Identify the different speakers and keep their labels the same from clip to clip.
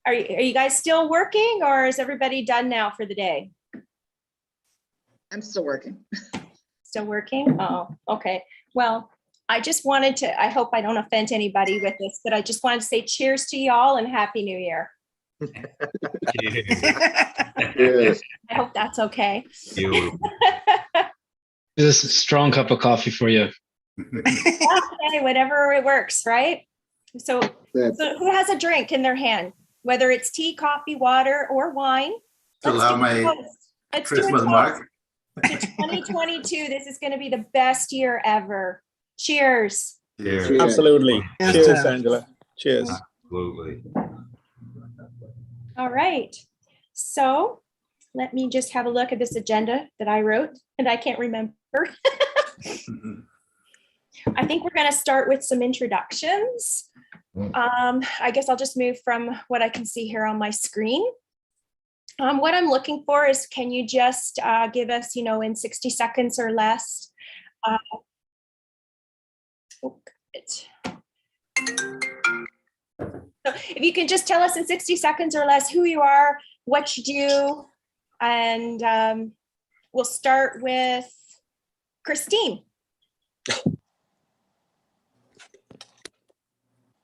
Speaker 1: Are you guys still working, or is everybody done now for the day?
Speaker 2: I'm still working.
Speaker 1: Still working? Oh, okay. Well, I just wanted to, I hope I don't offend anybody with this, but I just wanted to say cheers to y'all and Happy New Year.
Speaker 3: Yes.
Speaker 1: I hope that's okay.
Speaker 4: This is a strong cup of coffee for you.
Speaker 1: Okay, whatever it works, right? So who has a drink in their hand, whether it's tea, coffee, water, or wine?
Speaker 5: To allow my Christmas mark.
Speaker 1: To 2022, this is going to be the best year ever. Cheers.
Speaker 5: Cheers.
Speaker 3: Cheers.
Speaker 6: Absolutely.
Speaker 7: Yes,
Speaker 6: Cheers,
Speaker 7: sir.
Speaker 6: Angela. Cheers.
Speaker 5: Absolutely.
Speaker 1: All right. So let me just have a look at this agenda that I wrote, and I can't remember. I think we're going to start with some introductions. I guess I'll just move from what I can see here on my screen. What I'm looking for is, can you just give us, in 60 seconds or less? So if you can just tell us in 60 seconds or less who you are, what you do, and we'll start with Christine.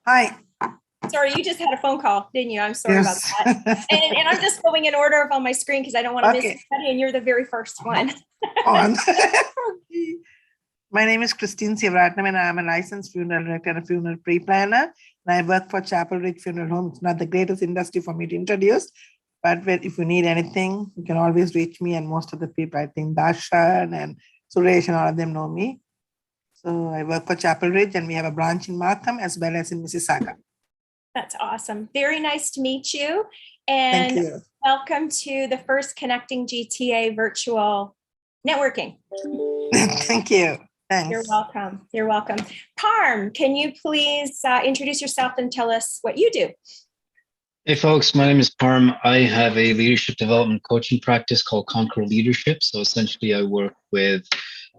Speaker 7: Hi.
Speaker 1: Sorry, you just had a phone call, didn't you? I'm sorry about that. And I'm just going in order on my screen because I don't want to miss anybody, and you're the very first one.
Speaker 7: My name is Christine Sivaratnam, and I'm a licensed funeral director and a funeral pre-planner. And I work for Chapel Ridge Funeral Home. It's not the greatest industry for me to introduce, but if you need anything, you can always reach me. And most of the people, I think Darshan and Suresh and all of them know me. So I work for Chapel Ridge, and we have a branch in Markham as well as in Mississauga.
Speaker 1: That's awesome. Very nice to meet you. And
Speaker 7: Thank you.
Speaker 1: Welcome to the first Connecting GTA virtual networking.
Speaker 7: Thank you. Thanks.
Speaker 1: You're welcome. You're welcome. Parm, can you please introduce yourself and tell us what you do?
Speaker 4: Hey folks, my name is Parm. I have a leadership development coaching practice called Conquer Leadership. So essentially I work with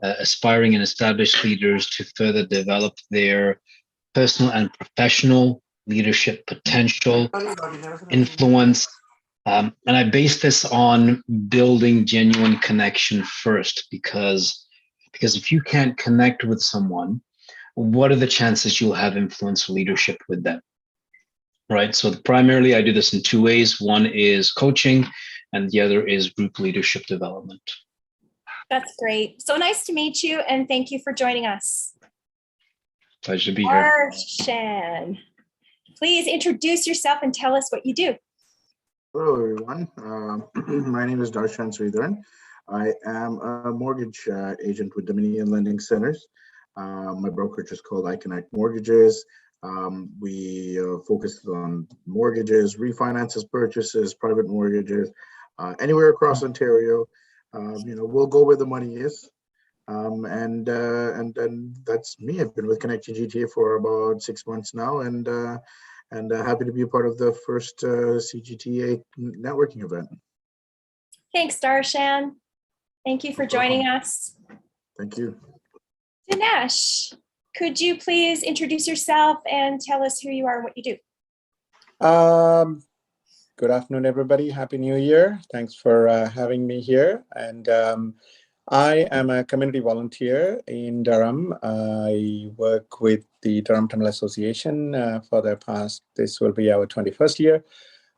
Speaker 4: aspiring and established leaders to further develop their personal and professional leadership potential, influence. And I base this on building genuine connection first, because if you can't connect with someone, what are the chances you'll have influence or leadership with them? Right. So primarily I do this in two ways. One is coaching and the other is group leadership development.
Speaker 1: That's great. So nice to meet you, and thank you for joining us.
Speaker 4: Pleasure to be here.
Speaker 1: Darshan, please introduce yourself and tell us what you do.
Speaker 3: Hello, everyone. My name is Darshan Sridharan. I am a mortgage agent with Dominion Lending Centers. My brokerage is called iConnect Mortgages. We focus on mortgages, refinances, purchases, private mortgages, anywhere across Ontario. We'll go where the money is. And then that's me. I've been with Connecting GTA for about 6 months now, and happy to be a part of the first CGTA networking event.
Speaker 1: Thanks, Darshan. Thank you for joining us.
Speaker 3: Thank you.
Speaker 1: Dinesh, could you please introduce yourself and tell us who you are and what you do?
Speaker 6: Good afternoon, everybody. Happy New Year. Thanks for having me here. And I am a community volunteer in Durham. I work with the Durham Tunnel Association for the past, this will be our 21st year.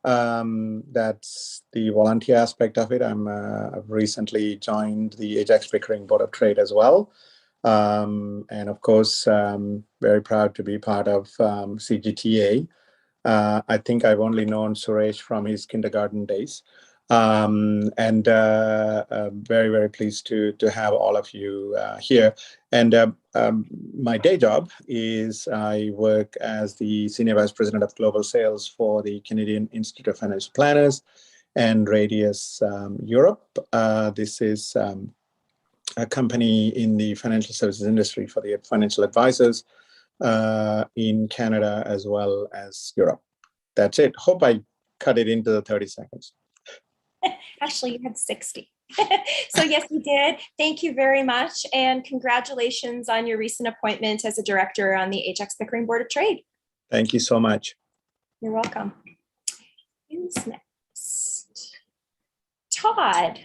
Speaker 6: That's the volunteer aspect of it. I've recently joined the Ajax Pickering Board of Trade as well. And of course, very proud to be part of CGTA. I think I've only known Suresh from his kindergarten days. And very, very pleased to have all of you here. And my day job is I work as the Senior Vice President of Global Sales for the Canadian Institute of Financial Planners and Radius Europe. This is a company in the financial services industry for the financial advisors in Canada as well as Europe. That's it. Hope I cut it into the 30 seconds.
Speaker 1: Actually, you had 60. So yes, you did. Thank you very much. And congratulations on your recent appointment as a director on the Ajax Pickering Board of Trade.
Speaker 6: Thank you so much.
Speaker 1: You're welcome. Who's next? Todd,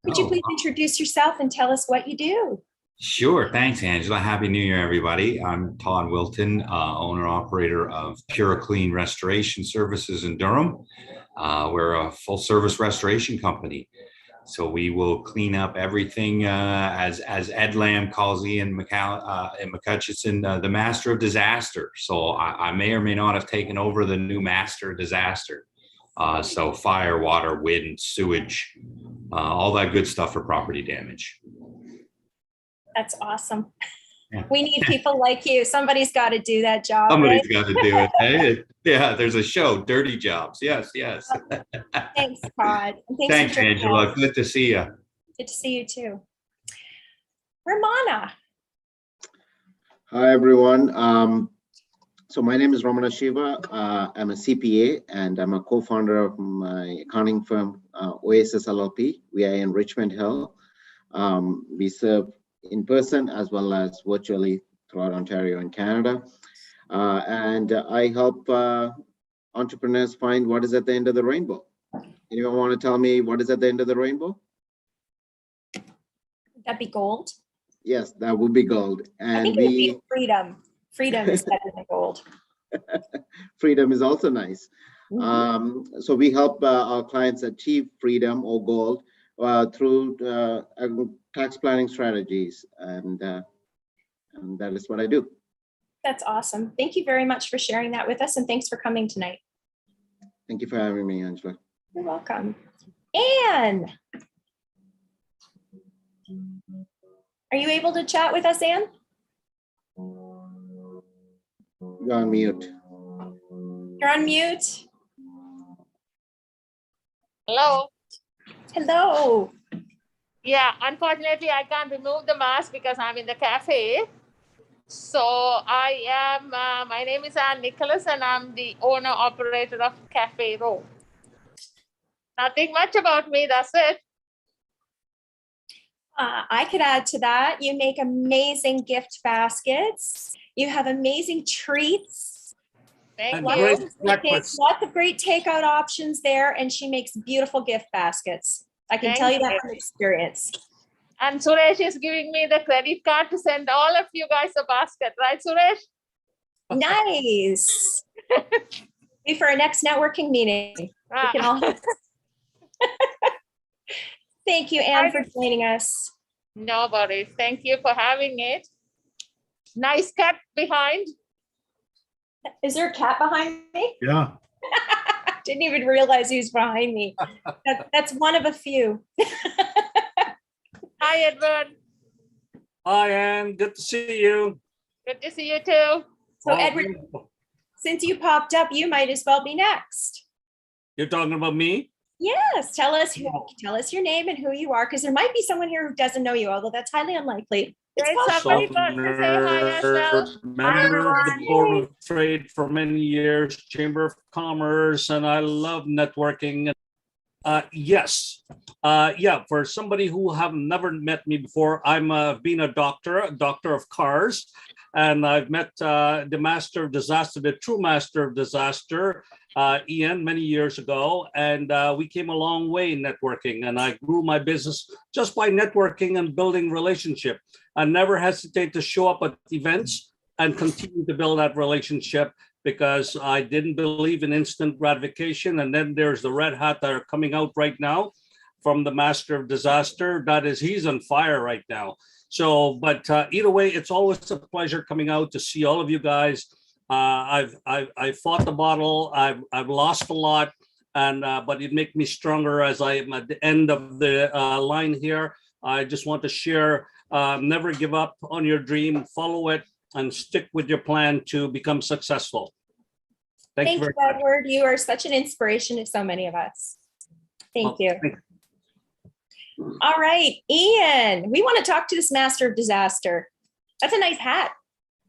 Speaker 1: would you
Speaker 5: Oh.
Speaker 1: please introduce yourself and tell us what you do?
Speaker 5: Sure. Thanks, Angela. Happy New Year, everybody. I'm Todd Wilton, owner operator of Pure Clean Restoration Services in Durham. We're a full service restoration company. So we will clean up everything as Ed Lamb calls Ian McCutcheon, the master of disaster. So I may or may not have taken over the new master of disaster. So fire, water, wind, sewage, all that good stuff for property damage.
Speaker 1: That's awesome.
Speaker 5: Yeah.
Speaker 1: We need people like you. Somebody's got to do that job.
Speaker 5: Somebody's
Speaker 1: Right?
Speaker 5: got to do it. Hey, yeah, there's a show, Dirty Jobs. Yes, yes.
Speaker 1: Thanks, Todd. And
Speaker 5: Thanks,
Speaker 1: for joining
Speaker 5: Angela.
Speaker 1: us.
Speaker 5: Good to see you.
Speaker 1: Good to see you too. Ramana.
Speaker 8: Hi, everyone. So my name is Ramana Shiva. I'm a CPA and I'm a co-founder of my accounting firm, Oasis LLP. We are in Richmond Hill. We serve in person as well as virtually throughout Ontario and Canada. And I help entrepreneurs find what is at the end of the rainbow. Anyone want to tell me what is at the end of the rainbow?
Speaker 1: That'd be gold.
Speaker 8: Yes, that would be gold.
Speaker 1: I
Speaker 8: And
Speaker 1: think it would be freedom. Freedom is better than gold.
Speaker 8: freedom is also nice.
Speaker 1: Mhm.
Speaker 8: So we help our clients achieve freedom or gold through tax planning strategies, and that is what I do.
Speaker 1: That's awesome. Thank you very much for sharing that with us, and thanks for coming tonight.
Speaker 8: Thank you for having me, Angela.
Speaker 1: You're welcome. Anne. Are you able to chat with us, Anne?
Speaker 8: You're on mute.
Speaker 1: You're on mute.
Speaker 9: Hello.
Speaker 1: Hello.
Speaker 9: Yeah, unfortunately, I can't remove the mask because I'm in the cafe. So I am, my name is Ann Nicholas and I'm the owner operator of Cafe Row. Nothing much about me, that's it.
Speaker 1: I could add to that. You make amazing gift baskets. You have amazing treats.
Speaker 9: Thank
Speaker 1: Lots
Speaker 9: you.
Speaker 1: of lots of great takeout options there, and she makes beautiful gift baskets. I can tell you that from experience.
Speaker 9: And Suresh is giving me the credit card to send all of you guys a basket, right, Suresh?
Speaker 1: Nice. Maybe for our next networking meeting. We can all... Thank you, Anne, for joining us.
Speaker 9: No worries. Thank you for having it. Nice cat behind.
Speaker 1: Is there a cat behind me?
Speaker 10: Yeah.
Speaker 1: Didn't even realize he was behind me. That's one of a few.
Speaker 9: Hi, Edward.
Speaker 10: Hi, Anne. Good to see you.
Speaker 9: Good to see you too.
Speaker 1: So, Edward, since you popped up, you might as well be next.
Speaker 10: You're talking about me?
Speaker 1: Yes. Tell us your name and who you are, because there might be someone here who doesn't know you, although that's highly unlikely.
Speaker 9: There's somebody got to say hi as well.
Speaker 10: Member of the Board of Trade for many years, Chamber of Commerce, and I love networking. Yes. Yeah, for somebody who have never met me before, I'm been a doctor of cars, and I've met the master of disaster, the true master of disaster, Ian, many years ago, and we came a long way in networking, and I grew my business just by networking and building relationship. I never hesitate to show up at events and continue to build that relationship, because I didn't believe in instant gratification. And then there's the red hat that are coming out right now from the master of disaster. That is, he's on fire right now. So, but either way, it's always a pleasure coming out to see all of you guys. I've fought the battle. I've lost a lot, and but it makes me stronger as I am at the end of the line here. I just want to share, never give up on your dream, follow it, and stick with your plan to become successful.
Speaker 1: Thank you, Edward. You are such an inspiration to so many of us. Thank you. All right, Ian, we want to talk to this master of disaster. That's a nice hat.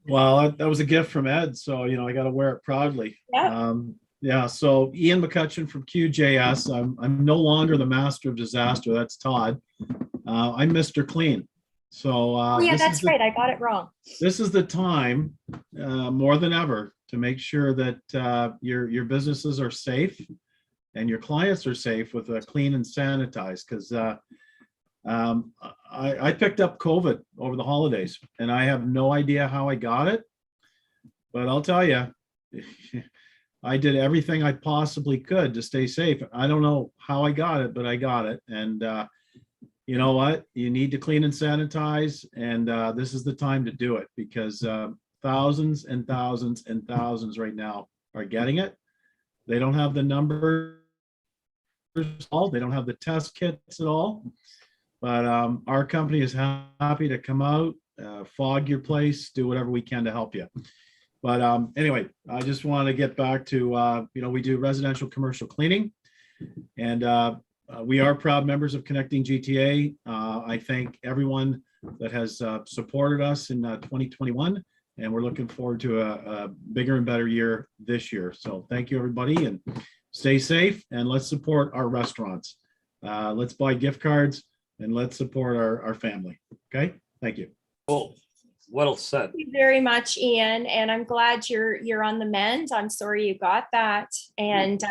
Speaker 10: Well, that was a gift from Ed, so I got to wear it proudly.
Speaker 1: Yeah.
Speaker 10: Yeah. So Ian McCutcheon from QJS. I'm no longer the master of disaster. That's Todd. I'm Mr. Clean. So
Speaker 1: yeah, that's right. I got it wrong.
Speaker 10: This is the time more than ever to make sure that your businesses are safe,
Speaker 11: and your clients are safe with a clean and sanitized. Because I picked up COVID over the holidays, and I have no idea how I got it, but I'll tell you, I did everything I possibly could to stay safe. I don't know how I got it, but I got it. And you know what? You need to clean and sanitize, and this is the time to do it, because thousands and thousands and thousands right now are getting it. They don't have the numbers all. They don't have the test kits at all. But our company is happy to come out, fog your place, do whatever we can to help you. But anyway, I just want to get back to, we do residential commercial cleaning, and we are proud members of Connecting GTA. I thank everyone that has supported us in 2021, and we're looking forward to a bigger and better year this year. So thank you, everybody, and stay safe, and let's support our restaurants. Let's buy gift cards, and let's support our family. Okay, thank you.
Speaker 10: Oh, well said.
Speaker 1: Thank you very much, Ian, and I'm glad you're on the mend. I'm sorry you got that. And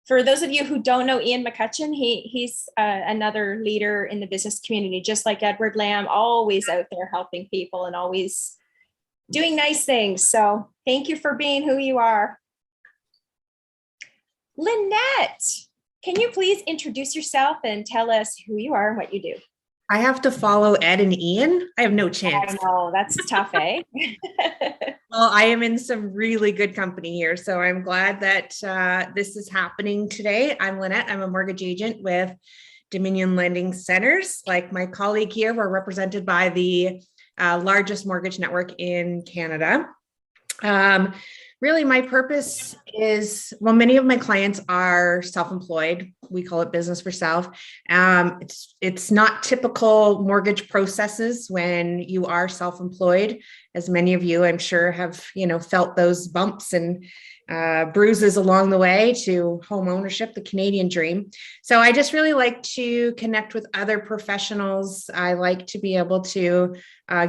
Speaker 1: for those of you who don't know Ian McCutcheon, he's another leader in the business community, just like Edward Lamb, always out there helping people and always doing nice things. So thank you for being who you are. Lynette, can you please introduce yourself and tell us who you are and what you do?
Speaker 12: I have to follow Ed and Ian. I have no chance.
Speaker 1: I know, that's tough, eh?
Speaker 12: Well, I am in some really good company here, so I'm glad that this is happening today. I'm Lynette. I'm a mortgage agent with Dominion Lending Centers. Like my colleague here, we're represented by the largest mortgage network in Canada. Really, my purpose is, well, many of my clients are self-employed. We call it business for self. It's not typical mortgage processes when you are self-employed, as many of you, I'm sure, have felt those bumps and bruises along the way to home ownership, the Canadian dream. So I just really like to connect with other professionals. I like to be able to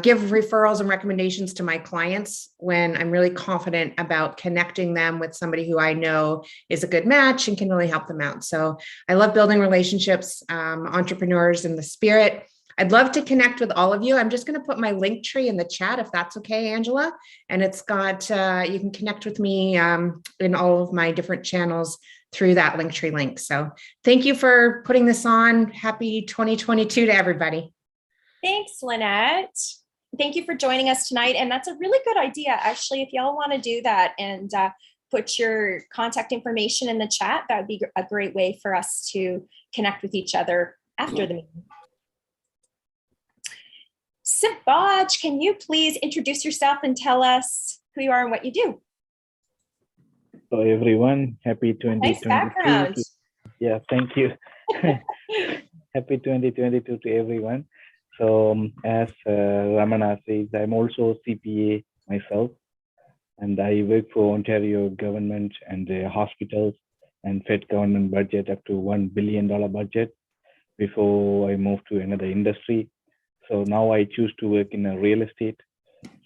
Speaker 12: give referrals and recommendations to my clients when I'm really confident about connecting them with somebody who I know is a good match and can really help them out. So I love building relationships, entrepreneurs in the spirit. I'd love to connect with all of you. I'm just going to put my link tree in the chat, if that's okay, Angela. And it's got, you can connect with me in all of my different channels through that link tree link. So thank you for putting this on. Happy 2022 to everybody.
Speaker 1: Thanks, Lynette. Thank you for joining us tonight. And that's a really good idea, actually, if y'all want to do that and put your contact information in the chat, that would be a great way for us to connect with each other after the meeting. Sibaj, can you please introduce yourself and tell us who you are and what you do?
Speaker 13: So everyone, happy 2022.
Speaker 1: Nice background.
Speaker 13: Yeah, thank you. Happy 2022 to everyone. So as Ramana says, I'm also CPA myself, and I work for Ontario government and hospitals and Fed government budget up to $1 billion budget before I moved to another industry. So now I choose to work in a real estate.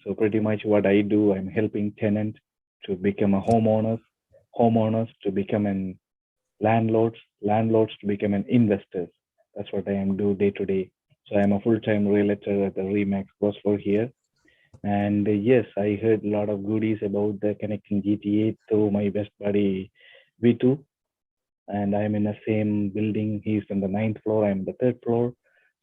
Speaker 13: So pretty much what I do, I'm helping tenants to become a homeowners to become an landlords to become an investors. That's what I am do day to day. So I'm a full-time realtor at the Remax Crossroad here. And yes, I heard a lot of goodies about the Connecting GTA through my best buddy V2. And I'm in the same building. He's on the 9th floor, I'm the 3rd floor.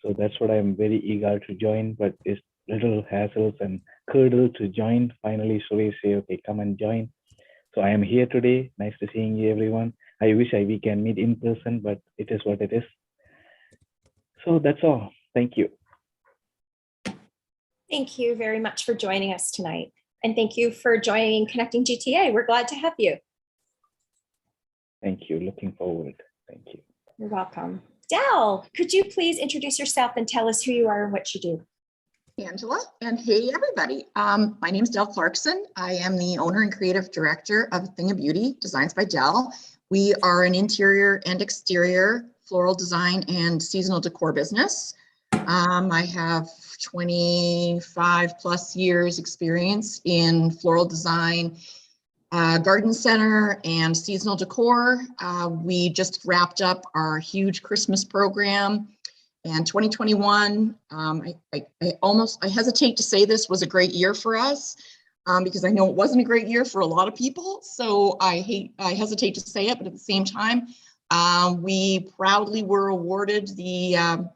Speaker 13: So that's what I'm very eager to join, but it's little hassles and hurdle to join. Finally, Suresh say, okay, come and join. So I am here today. Nice to seeing you, everyone. I wish we can meet in person, but it is what it is. So that's all. Thank you.
Speaker 1: Thank you very much for joining us tonight. And thank you for joining Connecting GTA. We're glad to have you.
Speaker 13: Thank you. Looking forward. Thank you.
Speaker 1: You're welcome. Del, could you please introduce yourself and tell us who you are and what you do?
Speaker 2: Angela, and hey, everybody. My name is Del Clarkson. I am the owner and creative director of Thing of Beauty, Designs by Del. We are an interior and exterior floral design and seasonal decor business. I have 25 plus years experience in floral design, garden center and seasonal decor. We just wrapped up our huge Christmas program, and 2021, I hesitate to say this was a great year for us, because I know it wasn't a great year for a lot of people. So I hesitate to say it, but at the same time, we proudly were awarded the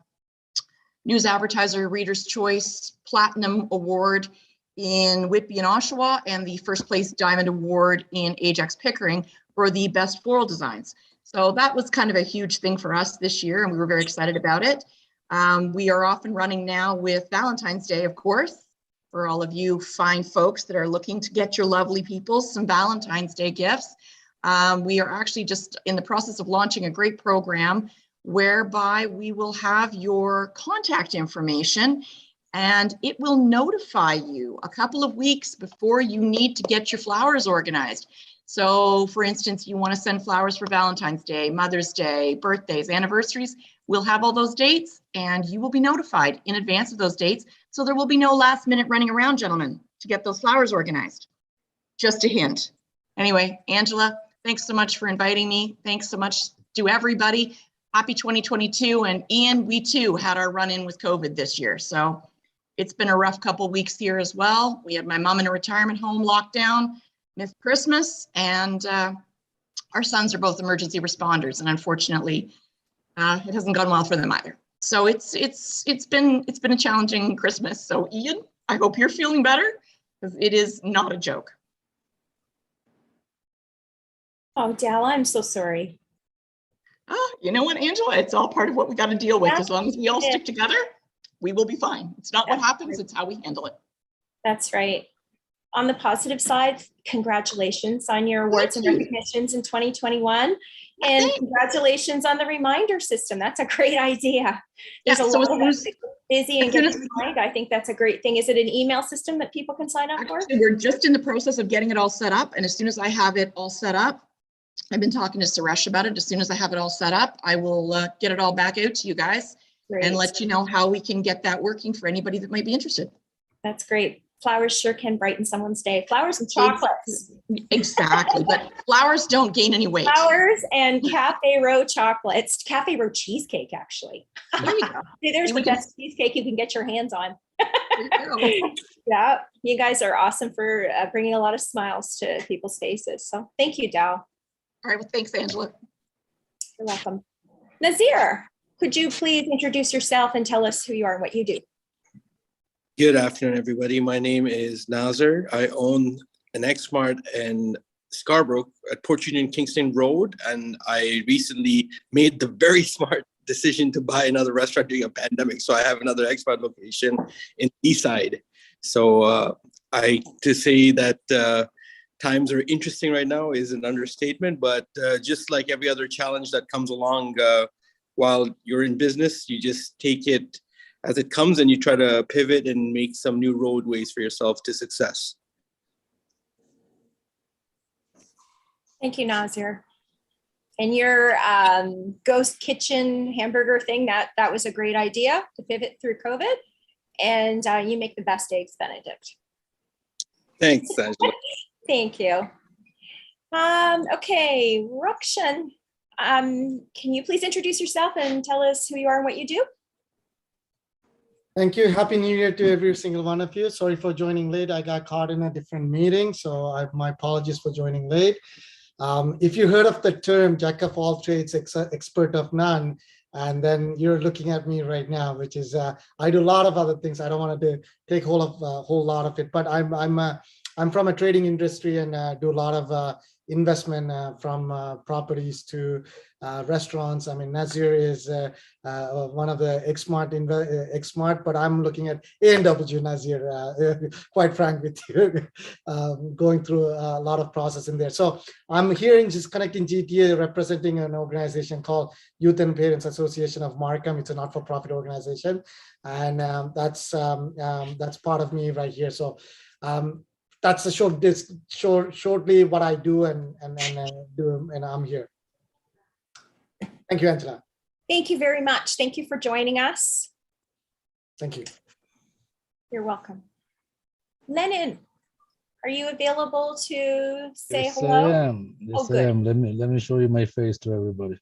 Speaker 2: News Advertiser Reader's Choice Platinum Award in Whitby and Oshawa, and the first place Diamond Award in Ajax Pickering for the best floral designs. So that was kind of a huge thing for us this year, and we were very excited about it. We are off and running now with Valentine's Day, of course, for all of you fine folks that are looking to get your lovely people some Valentine's Day gifts. We are actually just in the process of launching a great program whereby we will have your contact information, and it will notify you a couple of weeks before you need to get your flowers organized. So for instance, you want to send flowers for Valentine's Day, Mother's Day, birthdays, anniversaries. We'll have all those dates and you will be notified in advance of those dates. So there will be no last minute running around, gentlemen, to get those flowers organized. Just a hint. Anyway, Angela, thanks so much for inviting me. Thanks so much to everybody. Happy 2022. And Ian, we too had our run-in with COVID this year. So it's been a rough couple weeks here as well. We had my mom in a retirement home locked down, missed Christmas, and our sons are both emergency responders. And unfortunately, it hasn't gone well for them either. So it's been a challenging Christmas. So Ian, I hope you're feeling better, because it is not a joke.
Speaker 1: Oh, Dal, I'm so sorry.
Speaker 2: You know what, Angela? It's all part of what we got to deal with. As long as we all stick together, we will be fine. It's not what happens, it's how we handle it.
Speaker 1: That's right. On the positive side, congratulations on your awards and recognitions in 2021. And congratulations on the reminder system. That's a great idea. There's a lot of us busy and getting behind. I think that's a great thing. Is it an email system that people can sign up for?
Speaker 2: We're just in the process of getting it all set up. And as soon as I have it all set up, I've been talking to Suresh about it. As soon as I have it all set up, I will get it all back out to you guys and let you know how we can get that working for anybody that might be interested.
Speaker 1: That's great. Flowers sure can brighten someone's day. Flowers and chocolates.
Speaker 2: Exactly, but flowers don't gain any weight.
Speaker 1: Flowers and Cafe Row chocolates. Cafe Row cheesecake, actually.
Speaker 2: There you go.
Speaker 1: See, there's the best cheesecake you can get your hands on. Yeah, you guys are awesome for bringing a lot of smiles to people's faces. So thank you, Dal.
Speaker 2: All right, well, thanks, Angela.
Speaker 1: You're welcome. Nazir, could you please introduce yourself and tell us who you are and what you do?
Speaker 14: Good afternoon, everybody. My name is Nazir. I own an X-Mart in Scarborough at Port Union Kingston Road, and I recently made the very smart decision to buy another restaurant during a pandemic. So I have another X-Mart location in Eastside. So to say that times are interesting right now is an understatement, but just like every other challenge that comes along while you're in business, you just take it as it comes and you try to pivot and make some new roadways for yourself to success.
Speaker 1: Thank you, Nazir. And your ghost kitchen hamburger thing, that was a great idea to pivot through COVID. And you make the best eggs Benedict.
Speaker 14: Thanks, Angela.
Speaker 1: Thank you. Okay, Rukshan, can you please introduce yourself and tell us who you are and what you do?
Speaker 15: Thank you. Happy New Year to every single one of you. Sorry for joining late. I got caught in a different meeting, so my apologies for joining late. If you heard of the term jack of all trades, expert of none, and then you're looking at me right now, which is I do a lot of other things. I don't want to take hold of a whole lot of it, but I'm from a trading industry and do a lot of investment from properties to restaurants. I mean, Nazir is one of the X-Mart, but I'm looking at A&W Nazir, quite frank with you, going through a lot of process in there. So I'm here in just connecting GTA, representing an organization called Youth and Parents Association of Markham. It's a not-for-profit organization, and that's part of me right here. So that's a shortly what I do and I'm here. Thank you, Angela.
Speaker 1: Thank you very much. Thank you for joining us.
Speaker 15: Thank you.
Speaker 1: You're welcome. Lennon, Are you available to say
Speaker 16: Yes,
Speaker 1: hello?
Speaker 16: I am.
Speaker 1: Oh,
Speaker 16: Yes, I
Speaker 1: good.
Speaker 16: am. Let me show you my face to everybody.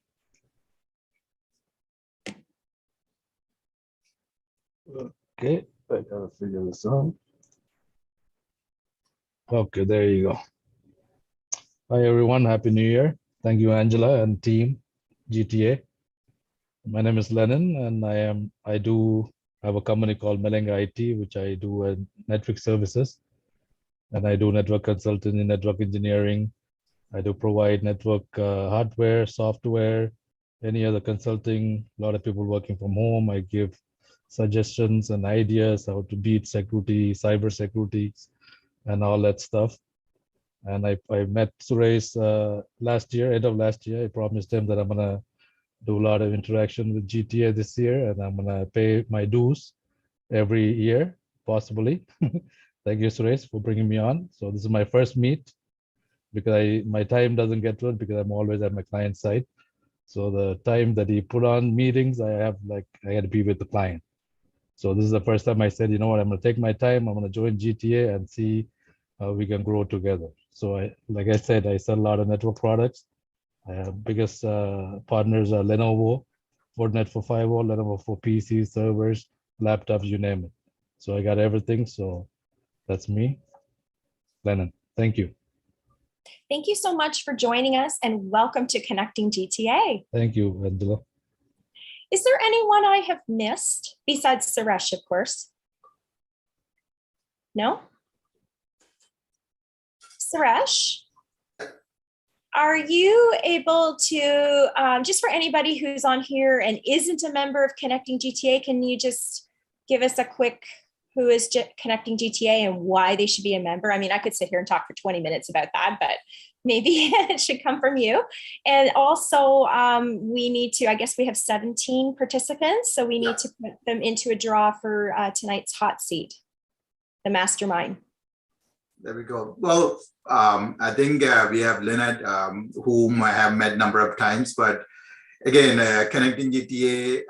Speaker 16: Okay, I gotta figure this out. Okay, there you go. Hi everyone, Happy New Year. Thank you, Angela and team GTA. My name is Lennon, and I do have a company called Melenga IT, which I do network services, and I do network consulting, network engineering. I do provide network hardware, software, any other consulting. A lot of people working from home. I give suggestions and ideas how to beat security, cyber security, and all that stuff. And I met Suresh last year, end of last year. I promised him that I'm gonna do a lot of interaction with GTA this year, and I'm gonna pay my dues every year, possibly. Thank you, Suresh, for bringing me on. So this is my first meet because my time doesn't get to it because I'm always at my client side. So the time that he put on meetings, I had to be with the client. So this is the first time I said, you know what, I'm gonna take my time. I'm gonna join GTA and see how we can grow together. So like I said, I sell a lot of network products. Biggest partners are Lenovo, Fortinet for firewall, Lenovo for PC, servers, laptops, you name it. So I got everything. So that's me, Lennon. Thank you.
Speaker 1: Thank you so much for joining us, and welcome to Connecting GTA.
Speaker 16: Thank you, Angela.
Speaker 1: Is there anyone I have missed besides Suresh, of course? No? Suresh, are you able to, just for anybody who's on here and isn't a member of Connecting GTA, can you just give us a quick who is Connecting GTA and why they should be a member? I mean, I could sit here and talk for 20 minutes about that, but maybe it should come from you. And also we need to, I guess we have 17 participants, so we need to put them into a draw for tonight's hot seat, the mastermind.
Speaker 17: There we go. Well, I think we have Lynette, whom I have met a number of times, but again, Connecting GTA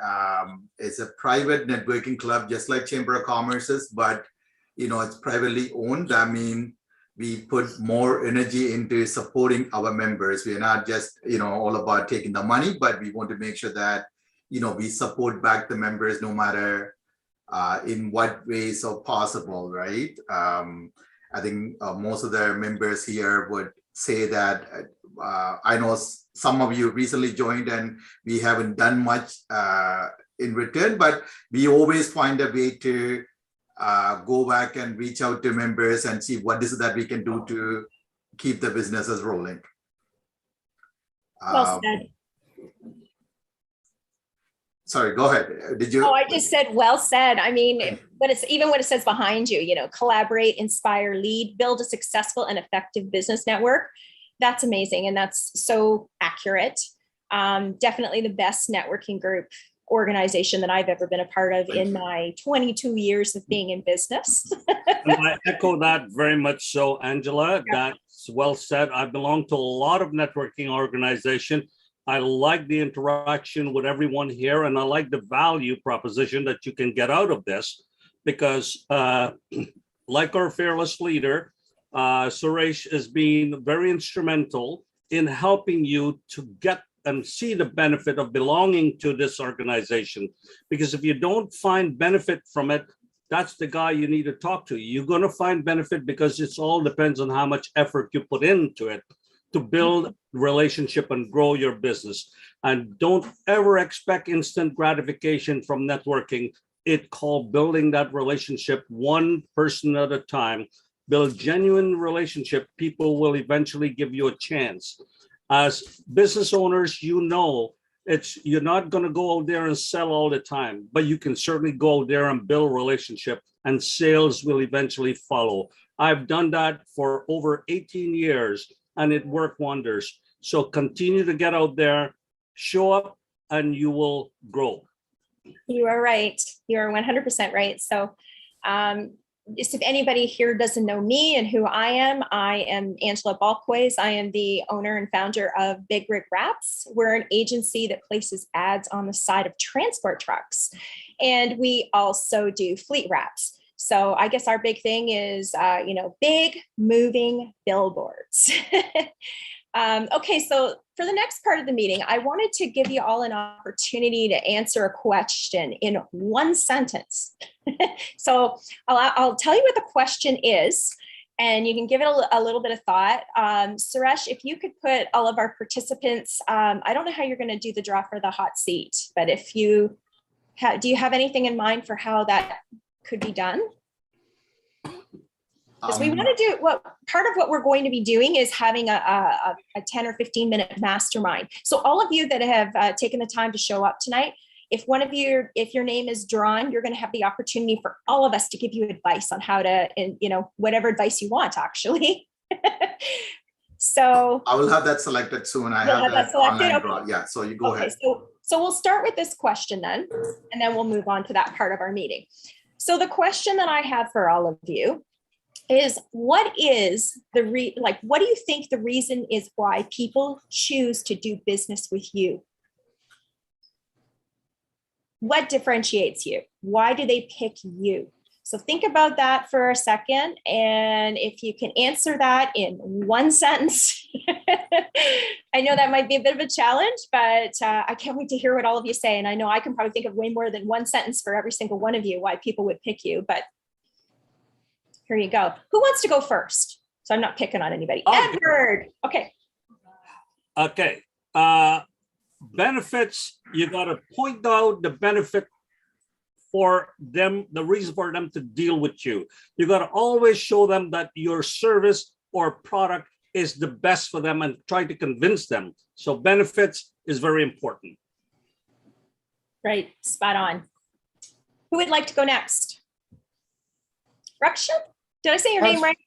Speaker 17: is a private networking club, just like Chamber of Commerce is, but it's privately owned. I mean, we put more energy into supporting our members. We are not just all about taking the money, but we want to make sure that we support back the members no matter in what ways so possible, right? I think most of the members here would say that I know some of you recently joined and we haven't done much in return, but we always find a way to go back and reach out to members and see what is it that we can do to keep the businesses rolling.
Speaker 1: Well said.
Speaker 17: Sorry, go ahead. Did you?
Speaker 1: Oh, I just said, well said. I mean, when it says behind you, collaborate, inspire, lead, build a successful and effective business network. That's amazing. And that's so accurate. Definitely the best networking group organization that I've ever been a part of in my 22 years of being in business.
Speaker 10: And I echo that very much so, Angela. Yeah. That's well said. I belong to a lot of networking organizations. I like the interaction with everyone here, and I like the value proposition that you can get out of this, because like our fearless leader, Suresh is being very instrumental in helping you to get and see the benefit of belonging to this organization. Because if you don't find benefit from it, that's the guy you need to talk to. You're going to find benefit because it's all depends on how much effort you put into it to build relationship and grow your business. And don't ever expect instant gratification from networking. It's called building that relationship one person at a time. Build genuine relationship. People will eventually give you a chance. As business owners, you're not going to go out there and sell all the time, but you can certainly go out there and build a relationship, and sales will eventually follow. I've done that for over 18 years. And it worked wonders. So continue to get out there, show up, and you will grow.
Speaker 1: You are right. You are 100% right. So if anybody here doesn't know me and who I am Angela Balquez. I am the owner and founder of Big Rig Wraps. We're an agency that places ads on the side of transport trucks. And we also do fleet wraps. So I guess our big thing is, big moving billboards. Okay, so for the next part of the meeting, I wanted to give you all an opportunity to answer a question in one sentence. So I'll tell you what the question is, and you can give it a little bit of thought. Suresh, if you could put all of our participants, I don't know how you're going to do the draw for the hot seat, but if you do you have anything in mind for how that could be done? Because we want to do part of what we're going to be doing is having a 10 or 15 minute mastermind. So all of you that have taken the time to show up tonight, if your name is drawn, you're going to have the opportunity for all of us to give you advice on how to, and whatever advice you want, actually. So
Speaker 17: I will have that selected soon. I have that
Speaker 1: selected.
Speaker 17: online
Speaker 1: Okay.
Speaker 17: draw. Yeah, so you go ahead.
Speaker 1: So we'll start with this question then, and then we'll move on to that part of our meeting. So the question that I have for all of you is, what is what do you think the reason is why people choose to do business with you? What differentiates you? Why do they pick you? So think about that for a second. And if you can answer that in one sentence, I know that might be a bit of a challenge, but I can't wait to hear what all of you say. And I know I can probably think of way more than one sentence for every single one of you, why people would pick you, but here you go. Who wants to go first? So I'm not picking on anybody. Edward. Okay.
Speaker 10: Okay. Benefits, you got to point out the benefit for them, the reason for them to deal with you. You got to always show them that your service or product is the best for them and try to convince them. So benefits is very important.
Speaker 1: Right, spot on. Who would like to go next? Rakshan? Did I say your name right?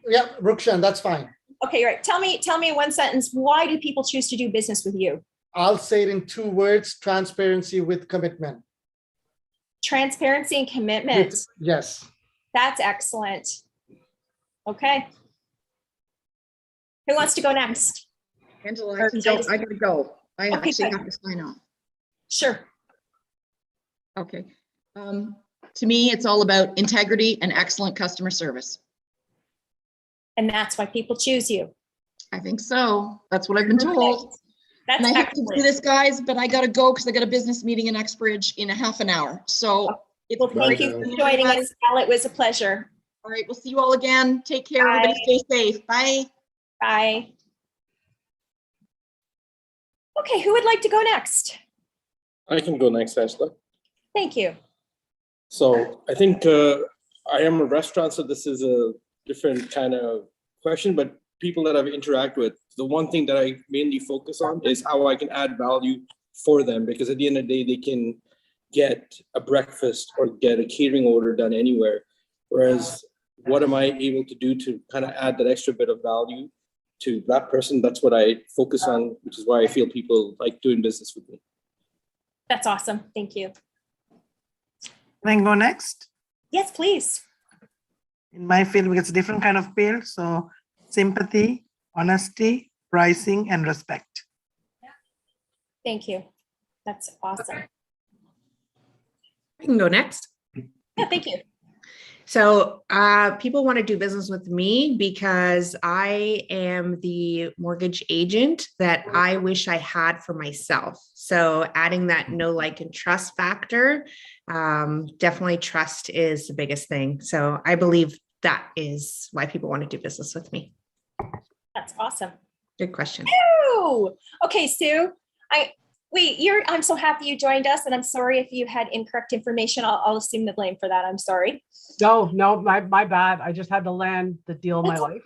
Speaker 15: Yeah, Rukshan, that's fine.
Speaker 1: Okay, right. Tell me in one sentence, why do people choose to do business with you?
Speaker 15: I'll say it in 2 words: transparency with commitment.
Speaker 1: Transparency and commitment.
Speaker 15: Yes.
Speaker 1: That's excellent. Okay. Who wants to go next?
Speaker 2: Angela, I gotta go. I
Speaker 1: Okay,
Speaker 2: actually
Speaker 1: good.
Speaker 2: have to sign off.
Speaker 1: Sure.
Speaker 2: Okay. To me, it's all about integrity and excellent customer service.
Speaker 1: And that's why people choose you.
Speaker 2: I think so. That's what I've been told.
Speaker 1: That's
Speaker 2: and I hate to
Speaker 1: excellent.
Speaker 2: do this, guys, but I gotta go because I got a business meeting in Uxbridge in a half an hour. So
Speaker 1: Well, thank you for joining us, Al. It was a pleasure.
Speaker 2: All right, we'll see you all again. Take care.
Speaker 1: Bye.
Speaker 2: Everybody stay safe. Bye.
Speaker 1: Bye. Okay, who would like to go next?
Speaker 14: I can go next, Angela.
Speaker 1: Thank you.
Speaker 14: So I think I am a restaurant, so this is a different kind of question, but people that I've interacted with, the one thing that I mainly focus on is how I can add value for them, because at the end of the day, they can get a breakfast or get a catering order done anywhere. Whereas what am I able to do to kind of add that extra bit of value to that person? That's what I focus on, which is why I feel people like doing business with me.
Speaker 1: That's awesome. Thank you.
Speaker 7: Can I go next?
Speaker 1: Yes, please.
Speaker 7: In my field, because it's a different kind of field. So sympathy, honesty, pricing, and respect.
Speaker 1: Thank you. That's awesome.
Speaker 12: I can go next.
Speaker 1: Yeah, thank you.
Speaker 12: So people want to do business with me because I am the mortgage agent that I wish I had for myself. So adding that know, like, and trust factor, definitely trust is the biggest thing. So I believe that is why people want to do business with me.
Speaker 1: That's awesome.
Speaker 12: Good question.
Speaker 1: Ooh. Okay, Sue. I'm so happy you joined us, and I'm sorry if you had incorrect information. I'll assume the blame for that. I'm sorry.
Speaker 18: No, my bad. I just had to land the deal of my life.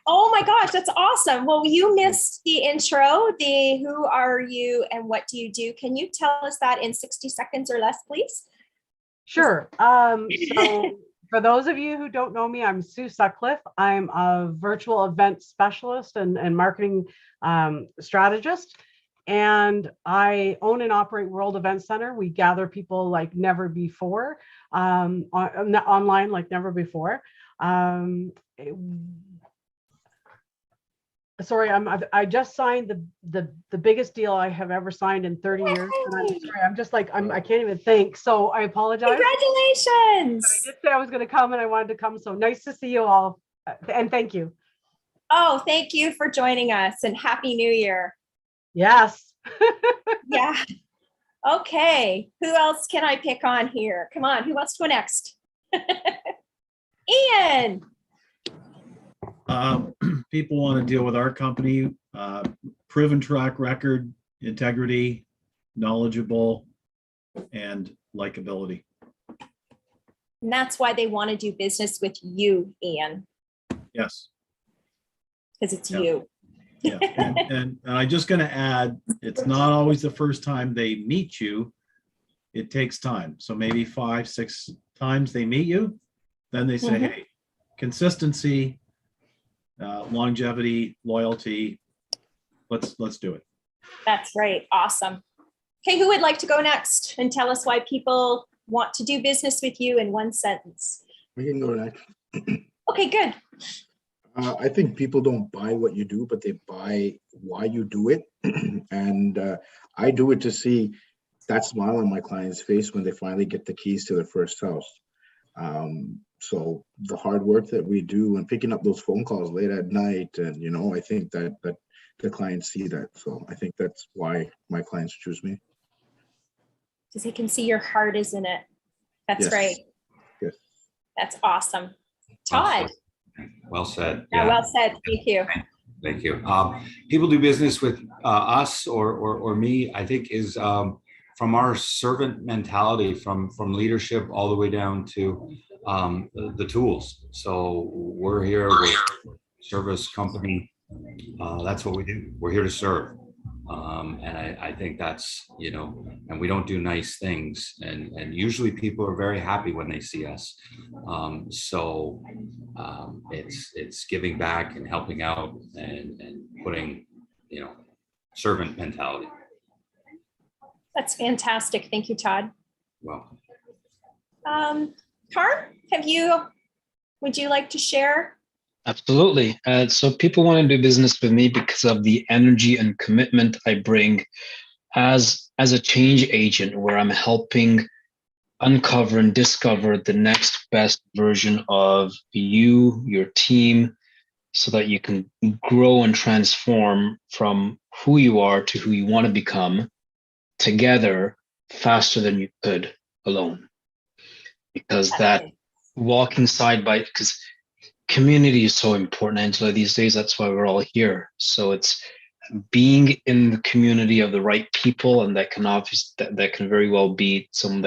Speaker 1: Oh my gosh, that's awesome. Well, you missed the intro, the who are you and what do you do? Can you tell us that in 60 seconds or less, please?
Speaker 18: Sure. So for those of you who don't know me, I'm Sue Sutcliffe. I'm a virtual event specialist and marketing strategist. And I own and operate World Event Center. We gather people like never before, online like never before. sorry, I just signed the biggest deal I have ever signed in 30 years. And I'm sorry, I'm just like, I can't even think. So I apologize.
Speaker 1: Congratulations.
Speaker 18: But I did say I was going to come and I wanted to come. So nice to see you all. And thank you.
Speaker 1: Oh, thank you for joining us and Happy New Year.
Speaker 18: Yes.
Speaker 1: Yeah. Okay. Who else can I pick on here? Come on. Who wants to go next? Ian.
Speaker 11: People want to deal with our company, proven track record, integrity, knowledgeable, and likability.
Speaker 1: And that's why they want to do business with you, Ian,
Speaker 11: Yes.
Speaker 1: because it's
Speaker 11: Yeah.
Speaker 1: you.
Speaker 11: Yeah. And I'm just going to add, it's not always the first time they meet you. It takes time. So maybe 5, 6 times they meet you, then they say, hey, consistency, longevity, loyalty, let's do it.
Speaker 1: That's right. Awesome. Okay, who would like to go next and tell us why people want to do business with you in one sentence?
Speaker 3: We can go next.
Speaker 1: Okay, good.
Speaker 3: I think people don't buy what you do, but they buy why you do it. And I do it to see that smile on my client's face when they finally get the keys to their first house. So the hard work that we do and picking up those phone calls late at night, and I think that the clients see that. So I think that's why my clients choose me.
Speaker 1: Because they can see your heart is in it. That's
Speaker 3: Yes.
Speaker 1: right.
Speaker 3: Yes.
Speaker 1: That's awesome. Todd.
Speaker 5: Well said.
Speaker 1: Yeah, well said. Thank you.
Speaker 5: Thank you. People do business with us or me, I think, is from our servant mentality, from leadership all the way down to the tools. So we're here, we're a service company. That's what we do. We're here to serve. And I think that's, and we don't do nice things. And usually people are very happy when they see us. So it's giving back and helping out and putting, servant mentality.
Speaker 1: That's fantastic. Thank you, Todd.
Speaker 5: Well,
Speaker 1: Carm, would you like to share?
Speaker 4: Absolutely. So people want to do business with me because of the energy and commitment I bring as a change agent, where I'm helping uncover and discover the next best version of you, your team, so that you can grow and transform from who you are to who you want to become together faster than you could alone. Because that walking side by, because community is so important, Angela, these days. That's why we're all here. So it's being in the community of the right people, and that can obviously that can very well be someone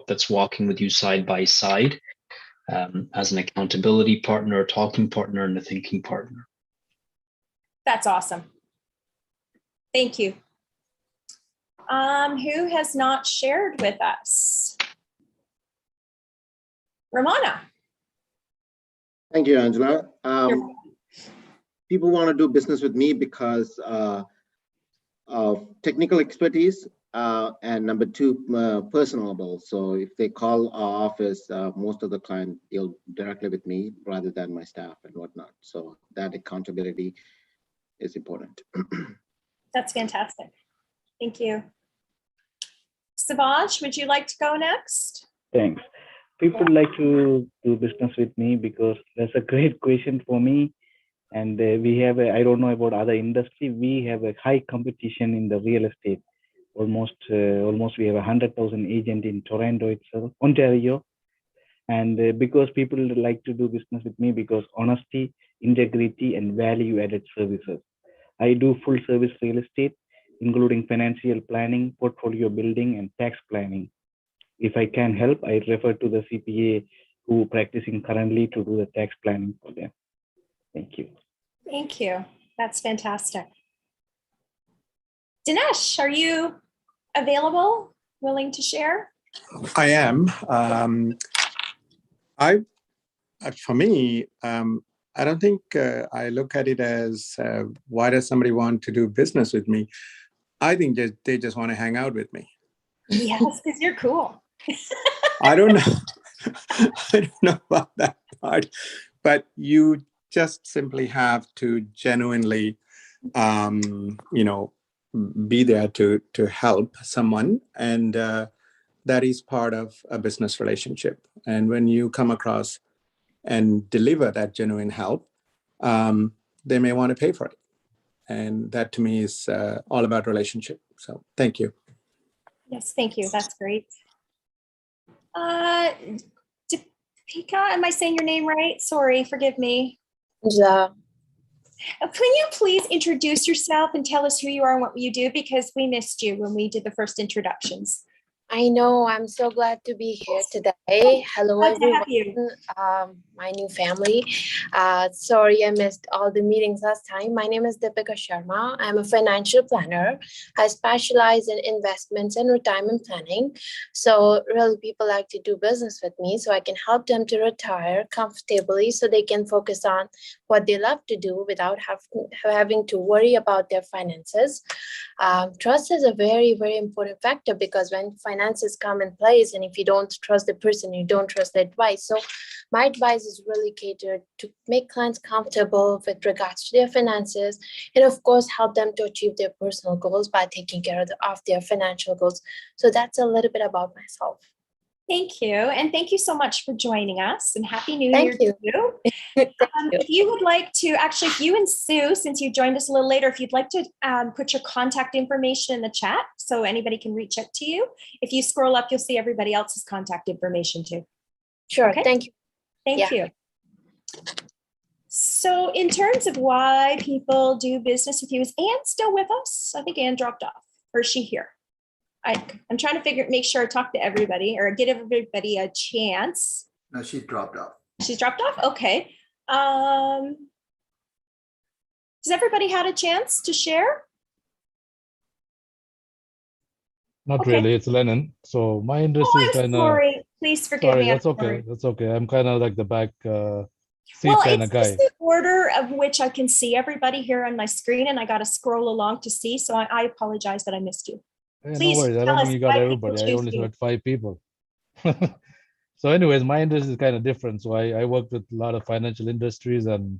Speaker 4: that's walking with you side by side, as an accountability partner, a talking partner, and a thinking partner.
Speaker 1: That's awesome. Thank you. Who has not shared with us? Ramona.
Speaker 8: Thank you, Angela. People want to do business with me because of technical expertise, and number 2, personable. So if they call our office, most of the client deal directly with me rather than my staff and whatnot. So that accountability is important.
Speaker 1: That's fantastic. Thank you. Savaj, would you like to go next?
Speaker 13: Thanks. People like to do business with me because that's a great question for me. And we have I don't know about other industry, we have a high competition in the real estate. Almost we have 100,000 agents in Toronto itself, Ontario. And because people like to do business with me because honesty, integrity, and value-added services. I do full service real estate, including financial planning, portfolio building, and tax planning. If I can help, I refer to the CPA who practicing currently to do the tax planning for them. Thank you.
Speaker 1: Thank you. That's fantastic. Dinesh, are you available, willing to share?
Speaker 6: I am. For me, I don't think I look at it as why does somebody want to do business with me? I think they just want to hang out with me.
Speaker 1: Yes, because you're cool.
Speaker 6: I don't know. I don't know about that part, but you just simply have to genuinely be there to help someone, and that is part of a business relationship. And when you come across and deliver that genuine help, they may want to pay for it. And that to me is all about relationship. So thank you.
Speaker 1: Yes, thank you. That's great. Deepika, am I saying your name right? Sorry, forgive me.
Speaker 19: Yeah.
Speaker 1: Can you please introduce yourself and tell us who you are and what you do, because we missed you when we did the first introductions.
Speaker 19: I know. I'm so glad to be here today. Hello,
Speaker 1: Glad to have
Speaker 19: everyone. My new family. Sorry, I missed all the meetings last time. My name is Deepika Sharma. I'm a financial planner. I specialize in investments and retirement planning. So really, people like to do business with me so I can help them to retire comfortably so they can focus on what they love to do without having to worry about their finances. Trust is a very, very important factor, because when finances come in place, and if you don't trust the person, you don't trust the advice. So my advice is really catered to make clients comfortable with regards to their finances, and of course help them to achieve their personal goals by taking care of their financial goals. So that's a little bit about myself.
Speaker 1: Thank you. And thank you so much for joining us, and Happy New
Speaker 19: Thank
Speaker 1: Year
Speaker 19: you.
Speaker 1: to you. If you would like to, actually, if you and Sue, since you joined us a little later, if you'd like to put your contact information in the chat so anybody can reach out to you. If you scroll up, you'll see everybody else's contact information too.
Speaker 19: Sure.
Speaker 1: Okay?
Speaker 19: Thank you.
Speaker 1: Thank you. So in terms of why people do business with you, is Anne still with us? I think Anne dropped off. Or is she here? I'm trying to make sure I talk to everybody or get everybody a chance.
Speaker 17: No, she dropped off.
Speaker 1: She's dropped off? Okay. Has everybody had a chance to share?
Speaker 16: Not really. It's Lennon. So my interest is kind of.
Speaker 1: Sorry. Please forgive
Speaker 16: Sorry,
Speaker 1: me.
Speaker 16: that's okay. That's okay. I'm kind of like the back seat kind of
Speaker 1: It's
Speaker 16: guy.
Speaker 1: just the order of which I can see everybody here on my screen, and I got to scroll along to see. So I apologize that I missed you.
Speaker 16: Hey,
Speaker 1: Please
Speaker 16: no worries. I
Speaker 1: tell
Speaker 16: don't
Speaker 1: us
Speaker 16: think you got
Speaker 1: why
Speaker 16: everybody.
Speaker 1: people
Speaker 16: I
Speaker 1: choose
Speaker 16: only
Speaker 1: you.
Speaker 16: heard 5 people. So anyways, my interest is kind of different. So I work with a lot of financial industries, and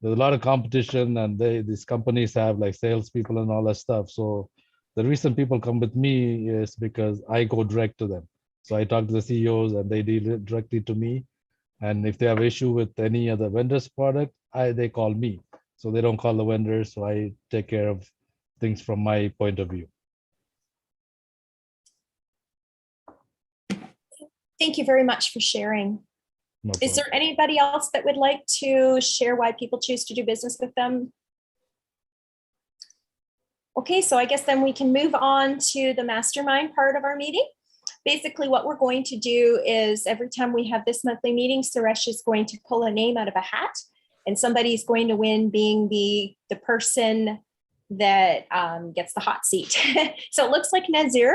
Speaker 16: there's a lot of competition, and these companies have like salespeople and all that stuff. So the reason people come with me is because I go direct to them. So I talk to the CEOs and they deal directly to me. And if they have issue with any other vendor's product, they call me. So they don't call the vendors. So I take care of things from my point of view.
Speaker 1: Thank you very much for sharing.
Speaker 16: No
Speaker 1: Is
Speaker 16: problem.
Speaker 1: there anybody else that would like to share why people choose to do business with them? Okay, so I guess then we can move on to the mastermind part of our meeting. Basically, what we're going to do is every time we have this monthly meeting, Suresh is going to pull a name out of a hat, and somebody's going to win being the person that gets the hot seat. So it looks like Nazir.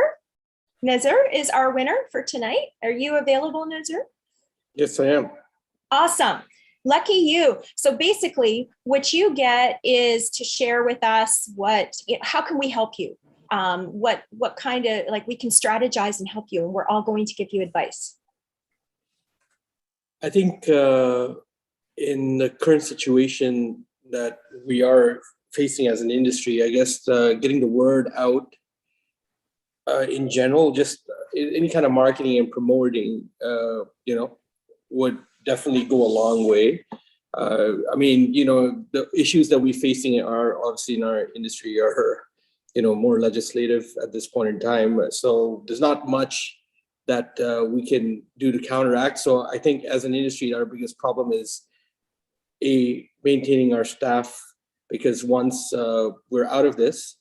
Speaker 1: Nazir is our winner for tonight. Are you available, Nazir?
Speaker 14: Yes, I am.
Speaker 1: Awesome. Lucky you. So basically what you get is to share with us how can we help you? What kind of, like, we can strategize and help you, and we're all going to give you advice.
Speaker 14: I think in the current situation that we are facing as an industry, I guess getting the word out in general, just any kind of marketing and promoting, would definitely go a long way. I mean, the issues that we're facing are obviously in our industry are, more legislative at this point in time. So there's not much that we can do to counteract. So I think as an industry, our biggest problem is maintaining our staff, because once we're out of this,